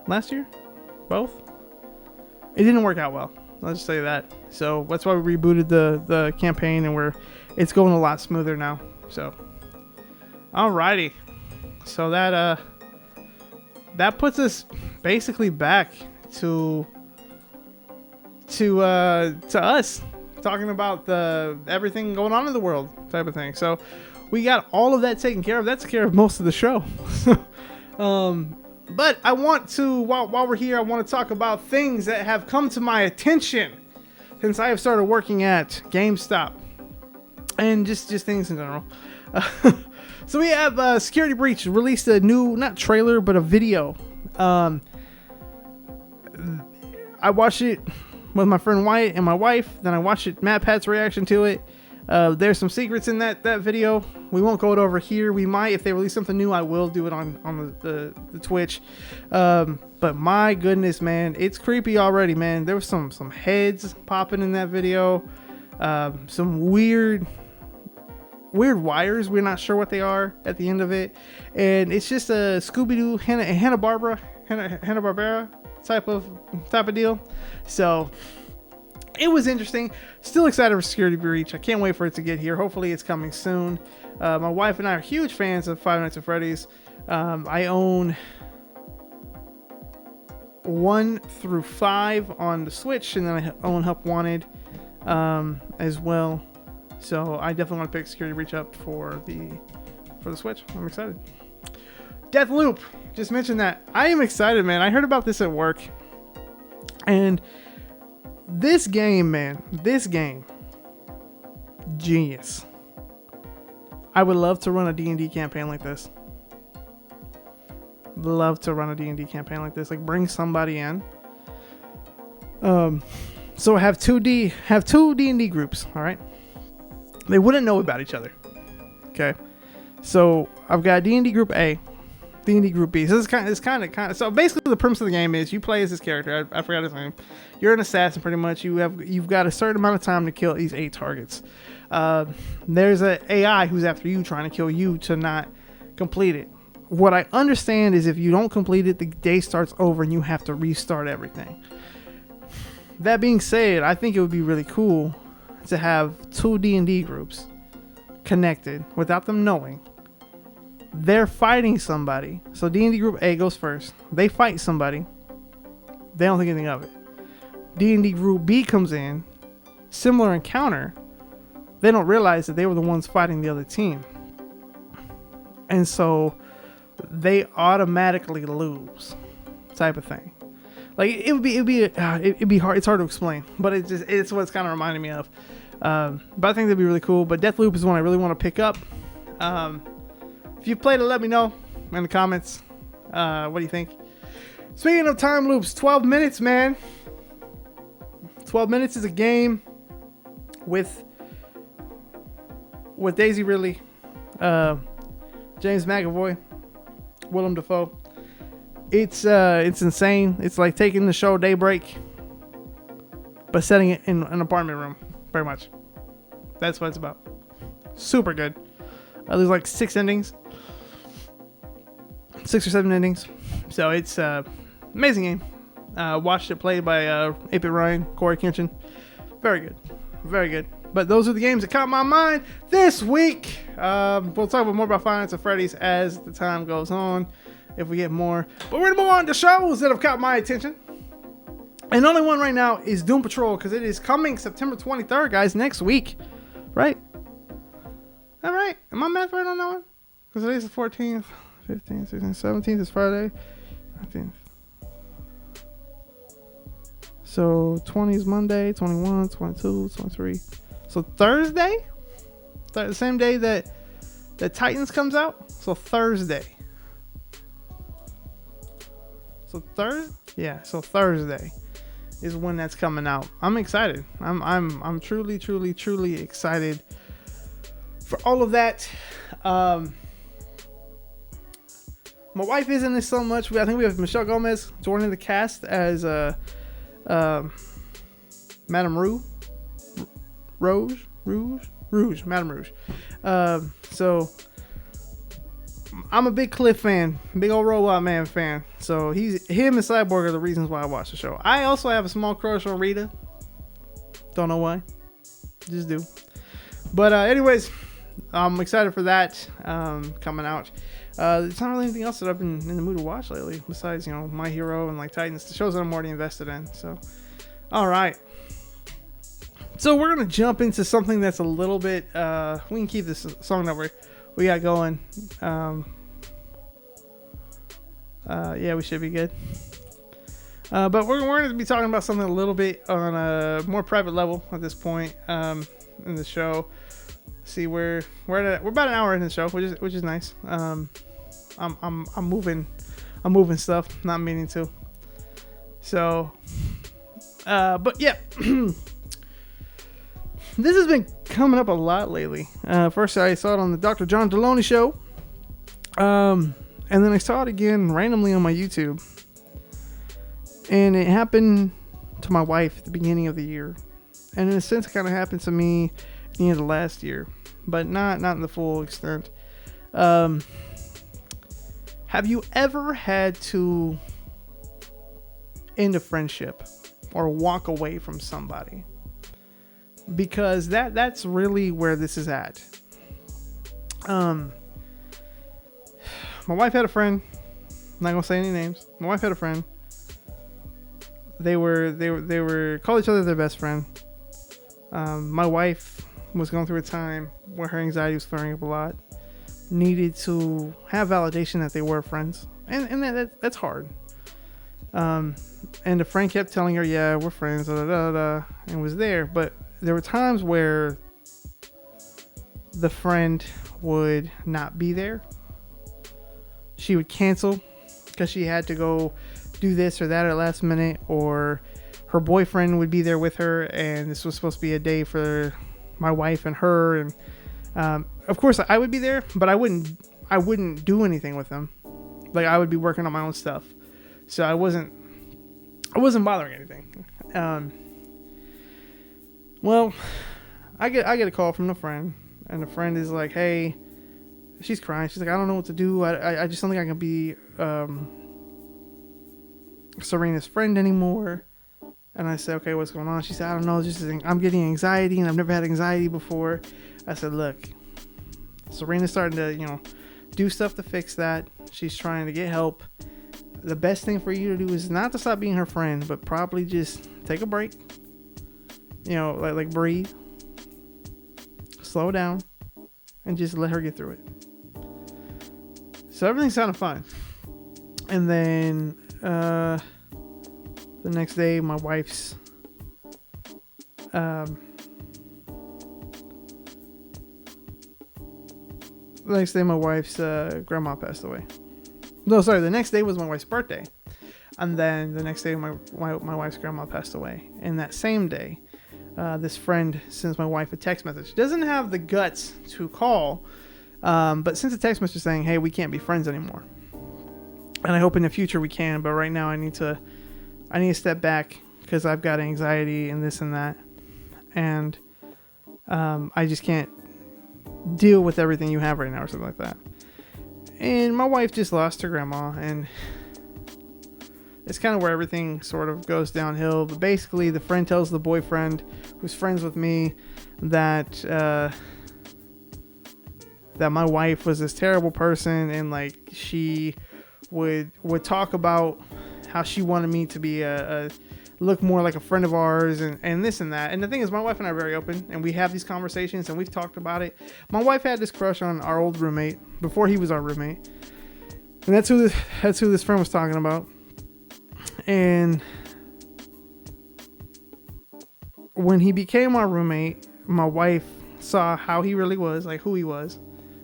Last year, both. It didn't work out well. Let's just say that. So that's why we rebooted the campaign, and it's going a lot smoother now. So, alrighty. So that puts us basically back to us talking about everything going on in the world type of thing. So we got all of that taken care of. That's care of most of the show. But I want to, while we're here, I want to talk about things that have come to my attention since I have started working at GameStop. and just things in general. So we have Security Breach released a new, not trailer, but a video. I watched it with my friend Wyatt and my wife. Then I watched it, Matt Pat's reaction to it. There's some secrets in that video. We won't go it over here. We might, if they release something new, I will do it on the Twitch. But my goodness, man, it's creepy already, man. There was some heads popping in that video. Some weird wires. We're not sure what they are at the end of it. And it's just a Scooby-Doo, Hanna-Barbera type of deal. So it was interesting. Still excited for Security Breach. I can't wait for it to get here. Hopefully it's coming soon. My wife and I are huge fans of Five Nights at Freddy's. I own 1 through 5 on the Switch, and then I own Help Wanted as well. So I definitely want to pick Security Breach up for the Switch. I'm excited. Deathloop, just mentioned that. I am excited, man. I heard about this at work, and this game, man, genius. I would love to run a D&D campaign like this. Love to run a D&D campaign like this. Like, bring somebody in. So I have two D&D groups. All right. They wouldn't know about each other. Okay. So I've got D&D group A, D&D group B. So it's kind of. So basically, the premise of the game is you play as this character. I forgot his name. You're an assassin, pretty much. You've got a certain amount of time to kill these 8 targets. There's an AI who's after you, trying to kill you to not complete it. What I understand is if you don't complete it, the day starts over and you have to restart everything. That being said, I think it would be really cool to have 2 D&D groups connected without them knowing. They're fighting somebody. So D&D group A goes first. They fight somebody. They don't think anything of it. D&D group B comes in. Similar encounter. They don't realize that they were the ones fighting the other team. And so they automatically lose, type of thing. Like it'd be hard. It's hard to explain, but it's what it's kind of reminding me of. But I think that'd be really cool. But Deathloop is one I really want to pick up. If you've played it, let me know in the comments. What do you think? Speaking of time loops, 12 minutes, man. 12 minutes is a game with Daisy Ridley, James McAvoy, Willem Dafoe. It's insane. It's like taking the show Daybreak, but setting it in an apartment room, pretty much. That's what it's about. Super good. There's like 6 endings. 6 or 7 endings. So it's amazing game. Watched it played by 8-Bit Ryan, Corey Kenshin. Very good. Very good. But those are the games that caught my mind this week. We'll talk more about Five Nights at Freddy's as the time goes on, if we get more. But we're going to move on to shows that have caught my attention. And the only one right now is Doom Patrol, because it is coming September 23rd, guys, next week. Right? All right. Am I math right on that one? Because today's the 14th, 15th, 16th, 17th is Friday. 19th. So 20 is Monday, 21, 22, 23. So Thursday? The same day that Titans comes out? So Thursday. So Thursday is when that's coming out. I'm excited. I'm truly excited for all of that. My wife isn't this so much. I think we have Michelle Gomez joining the cast as Madame Rouge. Madame Rouge. So I'm a big Cliff fan, big old Robot Man fan. So him and Cyborg are the reasons why I watch the show. I also have a small crush on Rita. Don't know why. Just do. But anyways, I'm excited for that coming out. There's not really anything else that I've been in the mood to watch lately besides, My Hero and like Titans, the shows that I'm already invested in. So, all right. So we're gonna jump into something that's a little bit. We can keep this song that we got going. Yeah, we should be good. But we're going to be talking about something a little bit on a more private level at this point in the show. See, we're about an hour in the show, which is nice. I'm moving stuff, not meaning to. So, but yeah, this has been coming up a lot lately. First I saw it on the Dr. John Deloney show, and then I saw it again randomly on my YouTube, and it happened to my wife at the beginning of the year, and in a sense, it kind of happened to me at the end of last year, but not in the full extent. Have you ever had to end a friendship or walk away from somebody? Because that's really where this is at. My wife had a friend. I'm not gonna say any names. My wife had a friend. They were called each other their best friend. My wife was going through a time where her anxiety was flaring up a lot. Needed to have validation that they were friends, and that's hard. And the friend kept telling her, "Yeah, we're friends," and was there. But there were times where the friend would not be there. She would cancel because she had to go do this or that at last minute, or her boyfriend would be there with her, and this was supposed to be a day for my wife and her, and of course I would be there, but I wouldn't do anything with them. Like, I would be working on my own stuff, so I wasn't bothering anything. Well, I get a call from the friend, and the friend is like, "Hey," she's crying. She's like, "I don't know what to do. I just don't think I can be Serena's friend anymore." And I said, "Okay, what's going on?" She said, "I don't know. Just I'm getting anxiety, and I've never had anxiety before." I said, "Look, Serena's starting to, do stuff to fix that. She's trying to get help. The best thing for you to do is not to stop being her friend, but probably just take a break. Like breathe, slow down, and just let her get through it." So everything sounded fine. And then the next day, my wife's grandma passed away. No, sorry. The next day was my wife's birthday, and then the next day, my wife's grandma passed away. And that same day, this friend sends my wife a text message. Doesn't have the guts to call, but sends a text message saying, "Hey, we can't be friends anymore, and I hope in the future we can. But right now, I need to step back because I've got anxiety and this and that, and I just can't deal with everything you have right now," or something like that. And my wife just lost her grandma, and it's kind of where everything sort of goes downhill. But basically, the friend tells the boyfriend, who's friends with me, that my wife was this terrible person, and like she would talk about how she wanted me to be look more like a friend of ours, and this and that. And the thing is, my wife and I are very open, and we have these conversations, and we've talked about it. My wife had this crush on our old roommate before he was our roommate, and that's who this friend was talking about. And when he became our roommate, my wife saw how he really was, like who he was.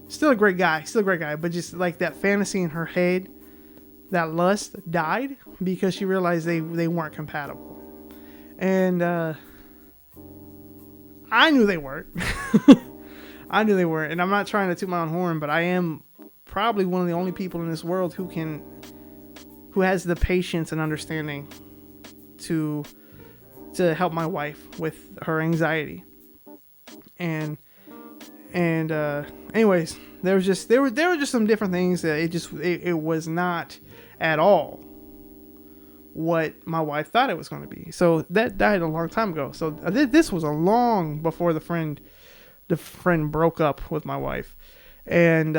Still a great guy, but just like that fantasy in her head, that lust died because she realized they weren't compatible. And I knew they weren't. I knew they weren't. And I'm not trying to toot my own horn, but I am probably one of the only people in this world who has the patience and understanding to help my wife with her anxiety. And anyways, there were just some different things that it was not at all what my wife thought it was going to be. So that died a long time ago. So this was a long before the friend broke up with my wife, and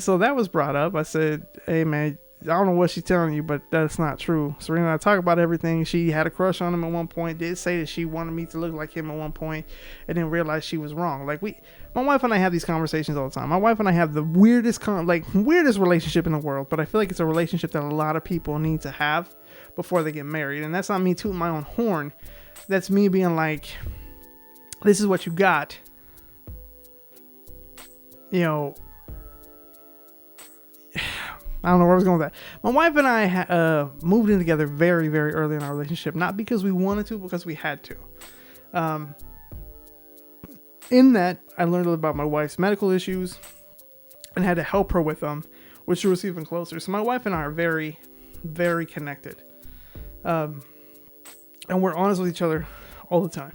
so that was brought up. I said, "Hey man, I don't know what she's telling you, but that's not true. Serena and I talk about everything. She had a crush on him at one point. Did say that she wanted me to look like him at one point, and then realized she was wrong." Like my wife and I have these conversations all the time. My wife and I have the weirdest relationship in the world, but I feel like it's a relationship that a lot of people need to have before they get married. And that's not me tooting my own horn. That's me being like, this is what you got. You know, I don't know where I was going with that. My wife and I moved in together very, very early in our relationship. Not because we wanted to, because we had to. In that, I learned a little about my wife's medical issues and had to help her with them, which drew us even closer. So my wife and I are very, very connected. And we're honest with each other all the time.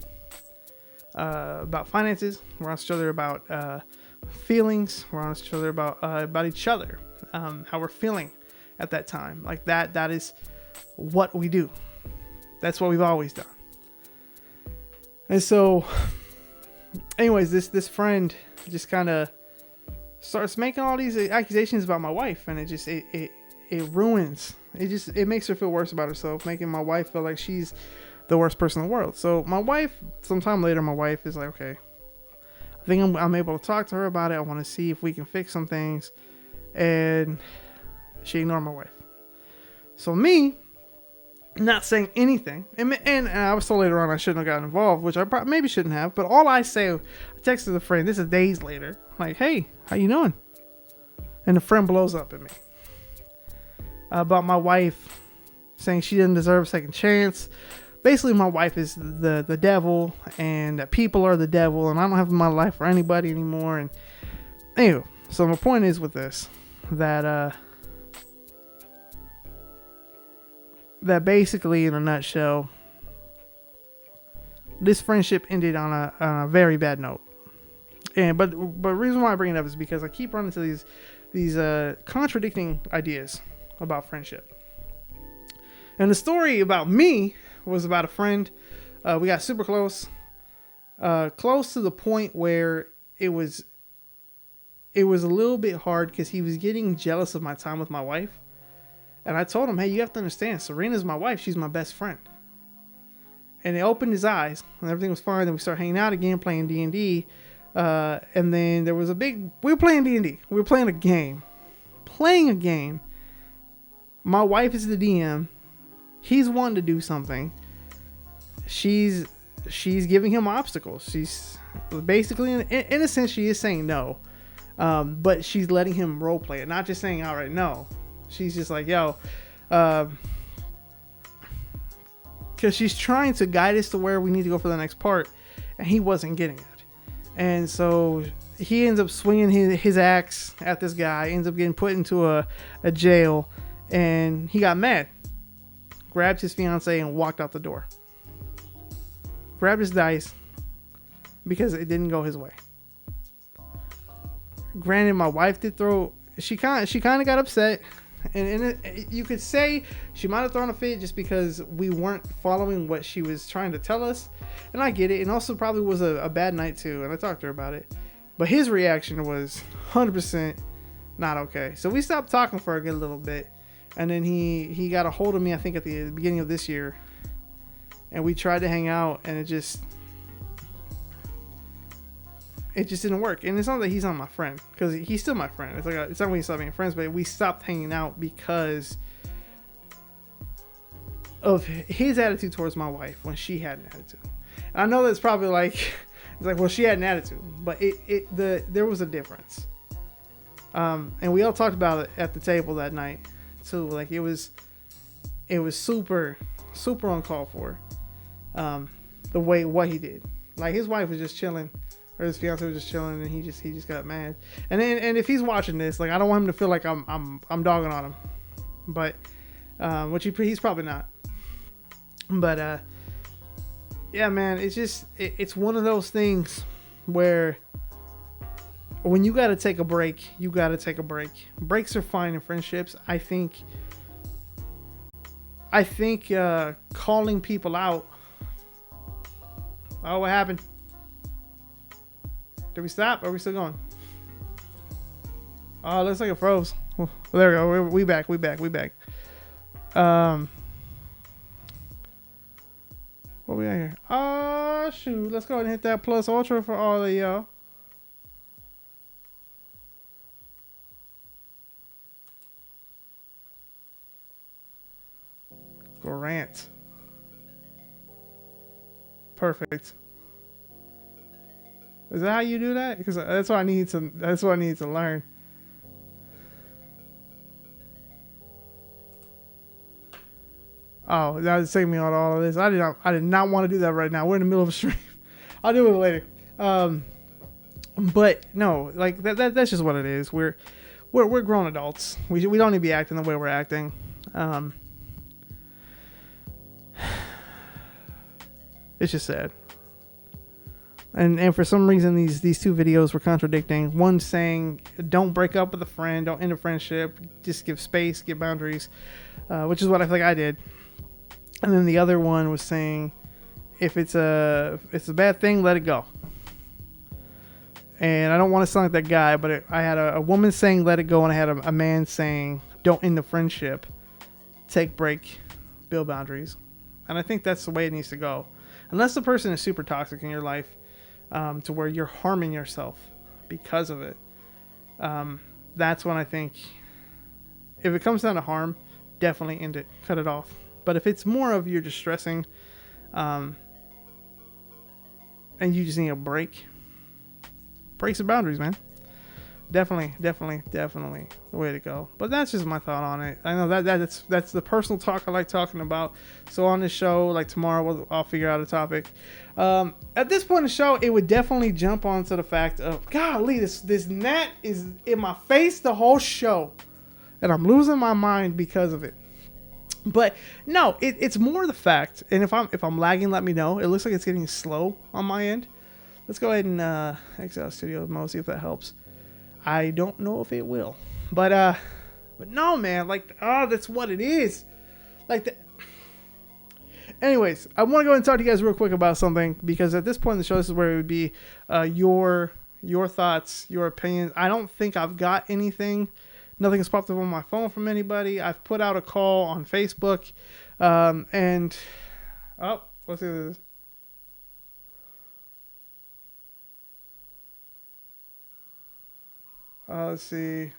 About finances. We're honest with each other about feelings. We're honest with each other about each other. How we're feeling at that time. Like that is what we do. That's what we've always done. And so, anyways, this friend just kind of starts making all these accusations about my wife, and it ruins. It makes her feel worse about herself, making my wife feel like she's the worst person in the world. So my wife, sometime later, my wife is like, okay, I think I'm able to talk to her about it. I want to see if we can fix some things. And she ignored my wife. So me, not saying anything, and I was told later on I shouldn't have gotten involved, which I maybe shouldn't have. But all I say, I texted a friend. This is days later. I'm like, hey, how you doing? And the friend blows up at me about my wife, saying she didn't deserve a second chance. Basically, my wife is the devil, and people are the devil, and I don't have my life for anybody anymore. And anyway, so my point is with this, that basically, in a nutshell, this friendship ended on a very bad note. And but the reason why I bring it up is because I keep running into these contradicting ideas about friendship. And the story about me was about a friend. We got super close, close to the point where it was a little bit hard because he was getting jealous of my time with my wife. And I told him, hey, you have to understand, Serena's my wife. She's my best friend. And it opened his eyes, and everything was fine. Then we started hanging out again, playing D&D. And then there was we were playing D&D. We were playing a game. My wife is the DM. He's wanting to do something. She's giving him obstacles. She's basically, in a sense, she is saying no. But she's letting him role play it, not just saying outright no. She's just like, yo, because she's trying to guide us to where we need to go for the next part, and he wasn't getting it. And so he ends up swinging his axe at this guy, ends up getting put into a jail, and he got mad, grabbed his fiance and walked out the door. Grabbed his dice because it didn't go his way. Granted, my wife did she kind of got upset, and you could say she might have thrown a fit just because we weren't following what she was trying to tell us, and I get it. And also probably was a bad night too, and I talked to her about it. But his reaction was 100% not okay. So we stopped talking for a good little bit, and then he got a hold of me, I think at the beginning of this year, and we tried to hang out, and it just didn't work. And it's not that he's not my friend, because he's still my friend. It's like it's not when we stopped being friends, but we stopped hanging out because of his attitude towards my wife when she had an attitude. And I know that's probably like, it's like, well, she had an attitude, but there was a difference. And we all talked about it at the table that night too. Like it was super, super uncalled for. What he did. Like his wife was just chilling, or his fiance was just chilling, and he just got mad. And if he's watching this, like I don't want him to feel like I'm dogging on him, but which he's probably not. But yeah, man, it's one of those things where when you gotta take a break, you gotta take a break. Breaks are fine in friendships. I think calling people out. Oh, what happened? Did we stop? Or are we still going? Oh, looks like it froze. Well, there we go. We back. What we got here? Oh, shoot. Let's go ahead and hit that plus ultra for all of y'all. Grant. Perfect. Is that how you do that? Because that's what I need to. That's what I need to learn. Oh, that was taking me on all of this. I did not want to do that right now. We're in the middle of a stream. I'll do it later. But no, like that's just what it is. We're grown adults. We don't need to be acting the way we're acting. It's just sad. And for some reason these two videos were contradicting. One saying don't break up with a friend, don't end a friendship, just give space, give boundaries, which is what I feel like I did. And then the other one was saying if it's a bad thing, let it go. And I don't want to sound like that guy, but I had a woman saying let it go, and I had a man saying don't end the friendship, take break, build boundaries. And I think that's the way it needs to go. Unless the person is super toxic in your life, to where you're harming yourself because of it. That's when I think if it comes down to harm, definitely end it, cut it off. But if it's more of you're just stressing, and you just need a break some boundaries, man. Definitely the way to go. But that's just my thought on it. I know that's the personal talk I like talking about. So on this show, like tomorrow, I'll figure out a topic. At this point in the show, it would definitely jump onto the fact of, golly, this gnat is in my face the whole show, and I'm losing my mind because of it. But no, it's more the fact, and if I'm lagging, let me know. It looks like it's getting slow on my end. Let's go ahead and exit out studio mode, see if that helps. I don't know if it will, but no, man, like, that's what it is. Like that. Anyways, I want to go ahead and talk to you guys real quick about something, because at this point in the show, this is where it would be your thoughts, your opinions. I don't think I've got anything. Nothing has popped up on my phone from anybody. I've put out a call on Facebook, and let's see what this is. Let's see.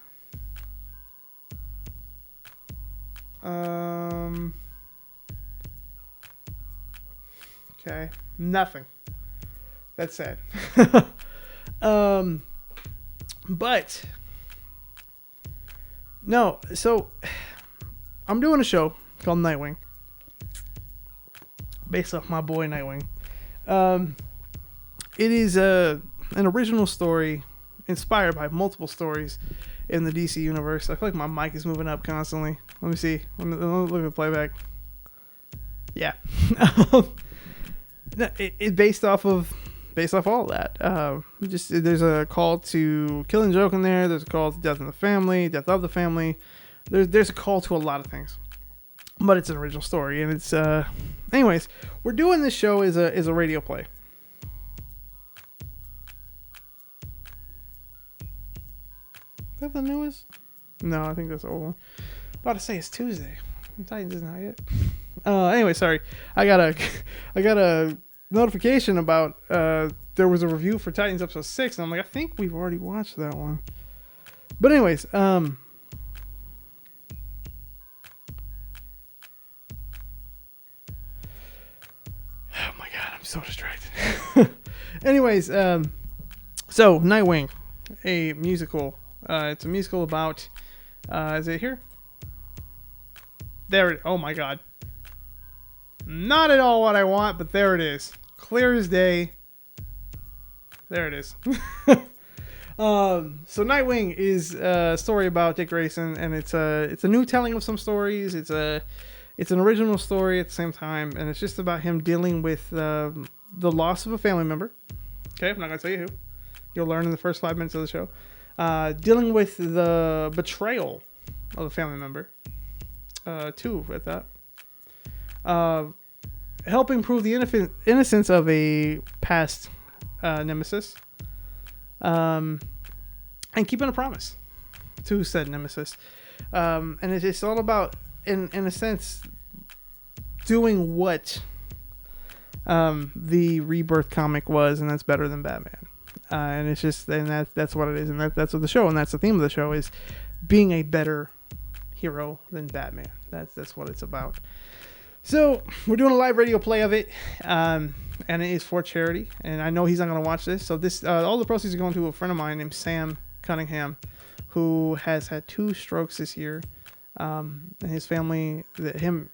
Okay. Nothing. That's sad. But no, so I'm doing a show called Nightwing, based off my boy Nightwing. It is an original story inspired by multiple stories in the DC universe. I feel like my mic is moving up constantly. Let me see. Let me look at the playback. Yeah. It based off all of that. There's a call to Killing Joke in there. There's a call to Death of the Family. There's a call to a lot of things, but it's an original story, and it's anyways, we're doing this show as a radio play. Is that the newest? No, I think that's the old one. About to say it's Tuesday. Titans isn't out yet. Anyway, sorry. I got a notification about there was a review for Titans episode 6, and I'm like, I think we've already watched that one. But anyways, oh my god, I'm so distracted. Anyways, so Nightwing, a musical. It's a musical about, is it here? Oh my god. Not at all what I want, but there it is. Clear as day. There it is. So Nightwing is a story about Dick Grayson, and it's a new telling of some stories. It's an original story at the same time, and it's just about him dealing with the loss of a family member. Okay, I'm not gonna tell you who. You'll learn in the first 5 minutes of the show. Dealing with the betrayal of a family member. 2 at that. Helping prove the innocence of a past nemesis. And keeping a promise to said nemesis. And it's all about, in a sense, doing what the Rebirth comic was, and that's better than Batman. And it's just, and that's what it is, and that's what the show, and that's the theme of the show, is being a better hero than Batman. That's what it's about. So we're doing a live radio play of it. and it is for charity. And I know he's not going to watch this, so this all the proceeds are going to a friend of mine named Sam Cunningham, who has had 2 strokes this year. And his family,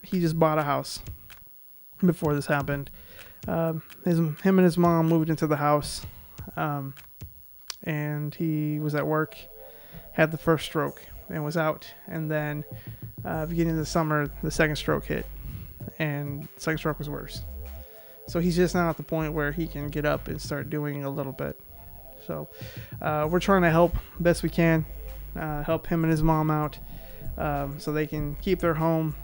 he just bought a house before this happened. Him and his mom moved into the house, and he was at work, had the first stroke, and was out. And then beginning of the summer, the second stroke hit, and the second stroke was worse. So he's just now at the point where he can get up and start doing a little bit. So we're trying to help best we can, help him and his mom out, so they can keep their home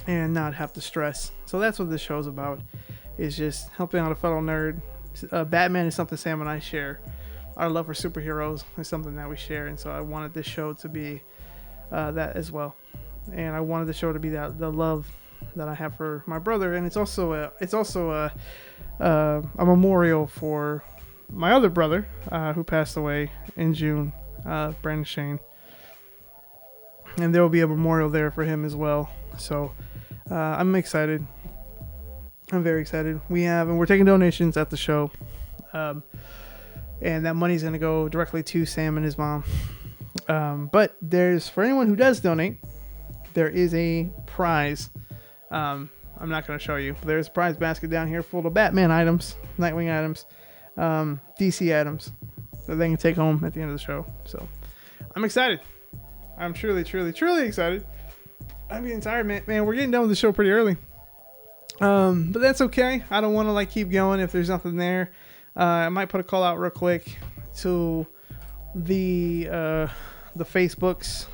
and not have to stress. So that's what this show's about, is just helping out a fellow nerd. Batman is something Sam and I share. Our love for superheroes is something that we share, and so I wanted this show to be that as well. And I wanted the show to be that the love that I have for my brother, and it's also a memorial for my other brother who passed away in June, Brandon Shane. And there will be a memorial there for him as well. So I'm excited. I'm very excited. We're taking donations at the show. And that money's going to go directly to Sam and his mom. But for anyone who does donate, there is a prize. I'm not going to show you, but there's a prize basket down here full of Batman items, Nightwing items, DC items that they can take home at the end of the show. So I'm excited. I'm truly, truly, truly excited. I'm getting tired, man. We're getting done with the show pretty early. But that's okay. I don't want to keep going if there's nothing there. I might put a call out real quick to the Facebooks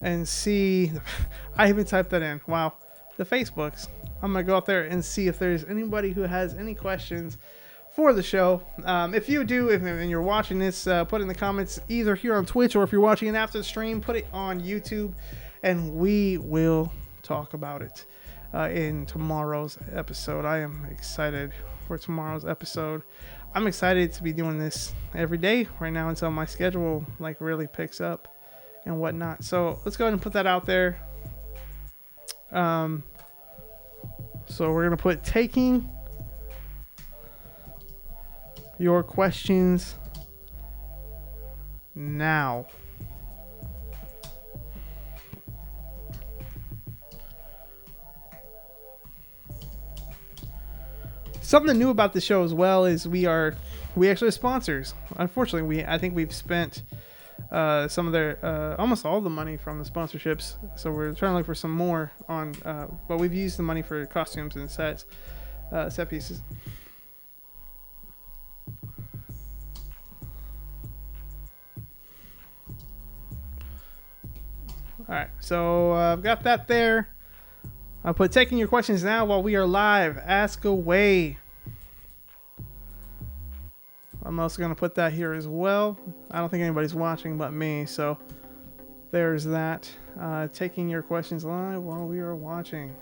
and see. I even typed that in. Wow, the Facebooks. I'm gonna go out there and see if there's anybody who has any questions for the show. If you do, and you're watching this, put it in the comments either here on Twitch, or if you're watching it after the stream, put it on YouTube, and we will talk about it in tomorrow's episode. I am excited for tomorrow's episode. I'm excited to be doing this every day right now until my schedule really picks up and whatnot. So let's go ahead and put that out there. So we're gonna put taking your questions now. Something new about the show as well is we actually have sponsors. Unfortunately, I think we've spent some of their almost all the money from the sponsorships. So we're trying to look for some more on, but we've used the money for costumes and set pieces. All right, so I've got that there. I'll put taking your questions now while we are live. Ask away. I'm also going to put that here as well. I don't think anybody's watching but me, so there's that. Taking your questions live while we are watching.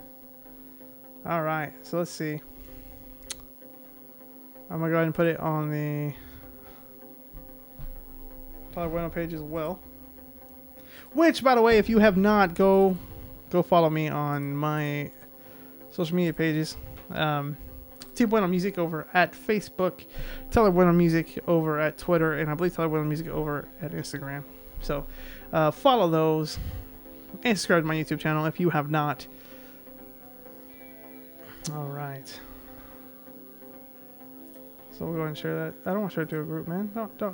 All right, so let's see. I'm going to go ahead and put it on the Bueno page as well. Which, by the way, if you have not, go follow me on my social media pages. Team Bueno Music over at Facebook, Teller Bueno Music over at Twitter, and I believe Teller Bueno Music over at Instagram. So follow those and subscribe to my YouTube channel if you have not. All right. So we'll go ahead and share that. I don't want to share it to a group, man.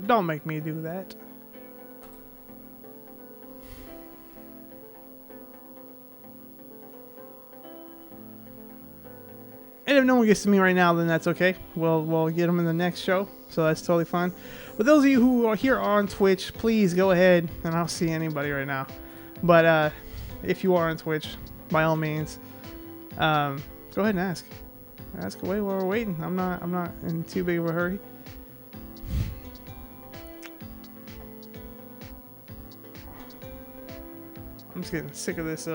Don't make me do that. And if no one gets to me right now, then that's okay. We'll get them in the next show, so that's totally fine. But those of you who are here on Twitch, please go ahead, and I don't see anybody right now. But if you are on Twitch, by all means, go ahead and ask. Ask away while we're waiting. I'm not in too big of a hurry. I'm just getting sick of this.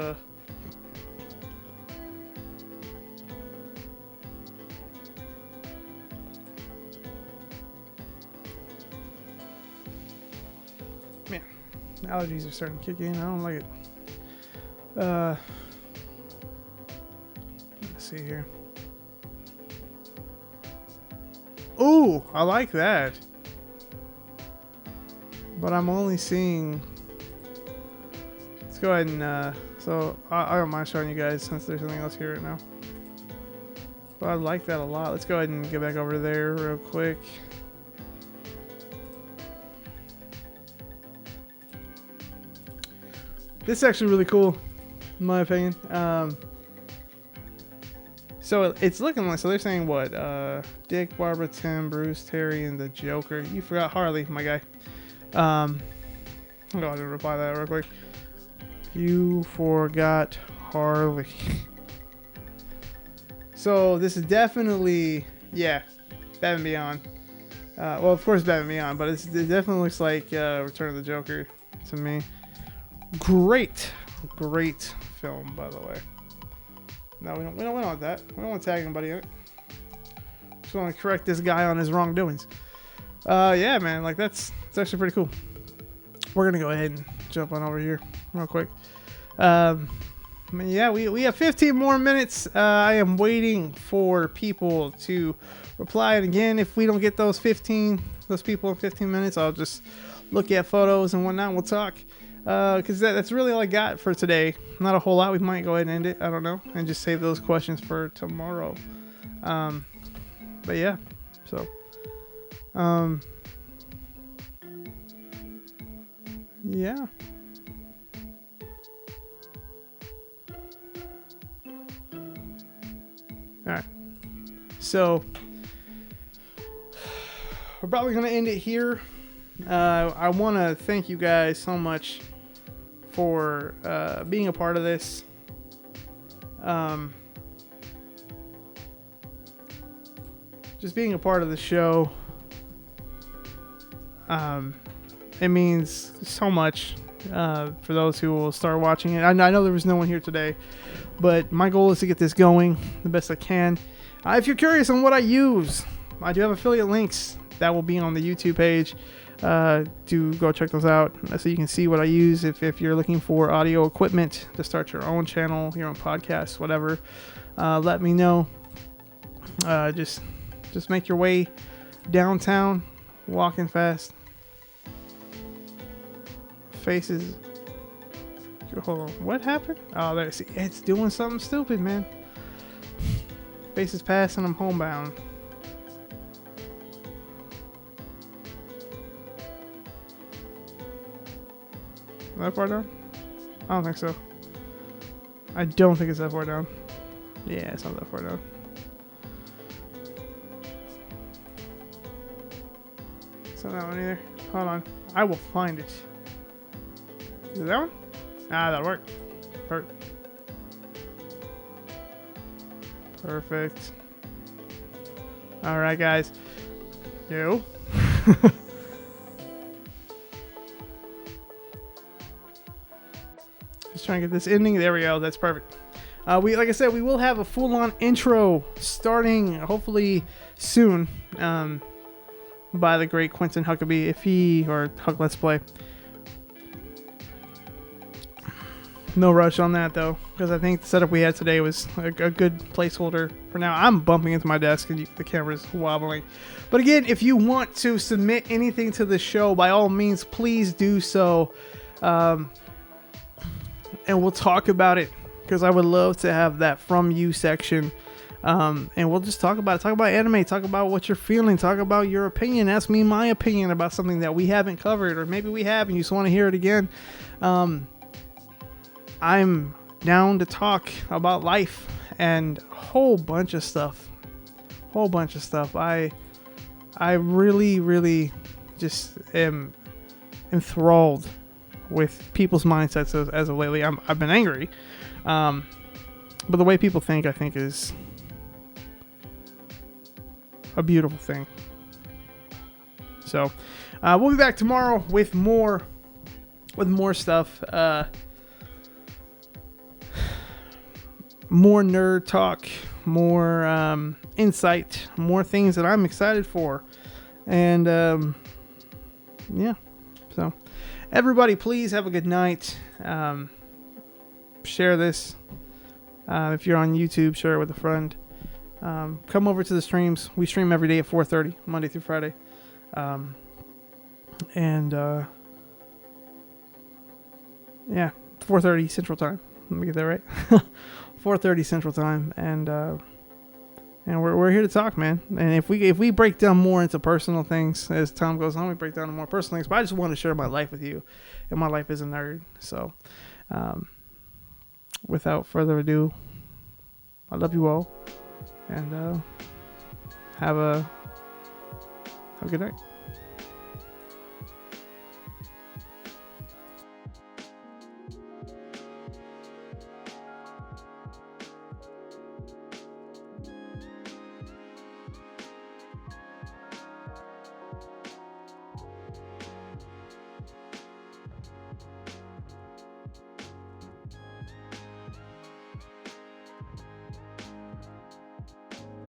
Man, allergies are starting to kick in. I don't like it. Let's see here. Ooh, I like that. But I'm only seeing... Let's go ahead and... so, I don't mind showing you guys since there's something else here right now. But I like that a lot. Let's go ahead and get back over there real quick. This is actually really cool, in my opinion. So it's looking like, so they're saying what? Dick, Barbara, Tim, Bruce, Terry, and the Joker. You forgot Harley, my guy. I'll go ahead and reply to that real quick. You forgot Harley. So this is definitely, yeah, Batman Beyond. Well, of course Batman Beyond, but it definitely looks like Return of the Joker to me. Great film, by the way. No, we don't want that. We don't want to tag anybody in it. Just want to correct this guy on his wrongdoings. Yeah, man, like it's actually pretty cool. We're gonna go ahead and jump on over here real quick. Yeah, we have 15 more minutes. I am waiting for people to reply, and again, if we don't get those people in 15 minutes, I'll just look at photos and whatnot. And we'll talk. Because that's really all I got for today. Not a whole lot. We might go ahead and end it. I don't know, and just save those questions for tomorrow. But yeah, so yeah. Alright, so we're probably going to end it here. I want to thank you guys so much for being a part of this. Just being a part of the show. It means so much for those who will start watching it. I know there was no one here today, but my goal is to get this going the best I can. If you're curious on what I use, I do have affiliate links that will be on the YouTube page. Do go check those out so you can see what I use if you're looking for audio equipment to start your own channel, your own podcast, whatever. Let me know. Just make your way downtown, walking fast. Faces. Hold on. What happened? Oh, there. See, it's doing something stupid, man. Faces passing. I'm homebound. That far down? I don't think so. I don't think it's that far down. Yeah, it's not that far down. It's not that one either. Hold on. I will find it. Is it that one? Ah, that'll work. Perfect. Alright, guys. Yo. Just trying to get this ending. There we go. That's perfect. Like I said, we will have a full-on intro starting hopefully soon by the great Quentin Huckabee, if he or Huck Let's Play. No rush on that though, because I think the setup we had today was a good placeholder for now. I'm bumping into my desk and the camera's wobbling. But again, if you want to submit anything to the show, by all means, please do so. And we'll talk about it, because I would love to have that from you section. And we'll just talk about it. Talk about anime. Talk about what you're feeling. Talk about your opinion. Ask me my opinion about something that we haven't covered, or maybe we have and you just want to hear it again. I'm down to talk about life and a whole bunch of stuff. I really just am enthralled with people's mindsets as of lately. I've been angry, but the way people think, I think, is a beautiful thing. So we'll be back tomorrow with more stuff. More nerd talk, more insight, more things that I'm excited for. And yeah, so everybody, please have a good night. Share this. If you're on YouTube, share it with a friend. Come over to the streams. We stream every day at 4:30, Monday through Friday. Yeah, 4:30 Central Time. Let me get that right. 4:30 Central Time, and we're here to talk, man. And if we break down more into personal things as time goes on, we break down to more personal things. But I just want to share my life with you, and my life is a nerd. So, without further ado, I love you all, and have a good night.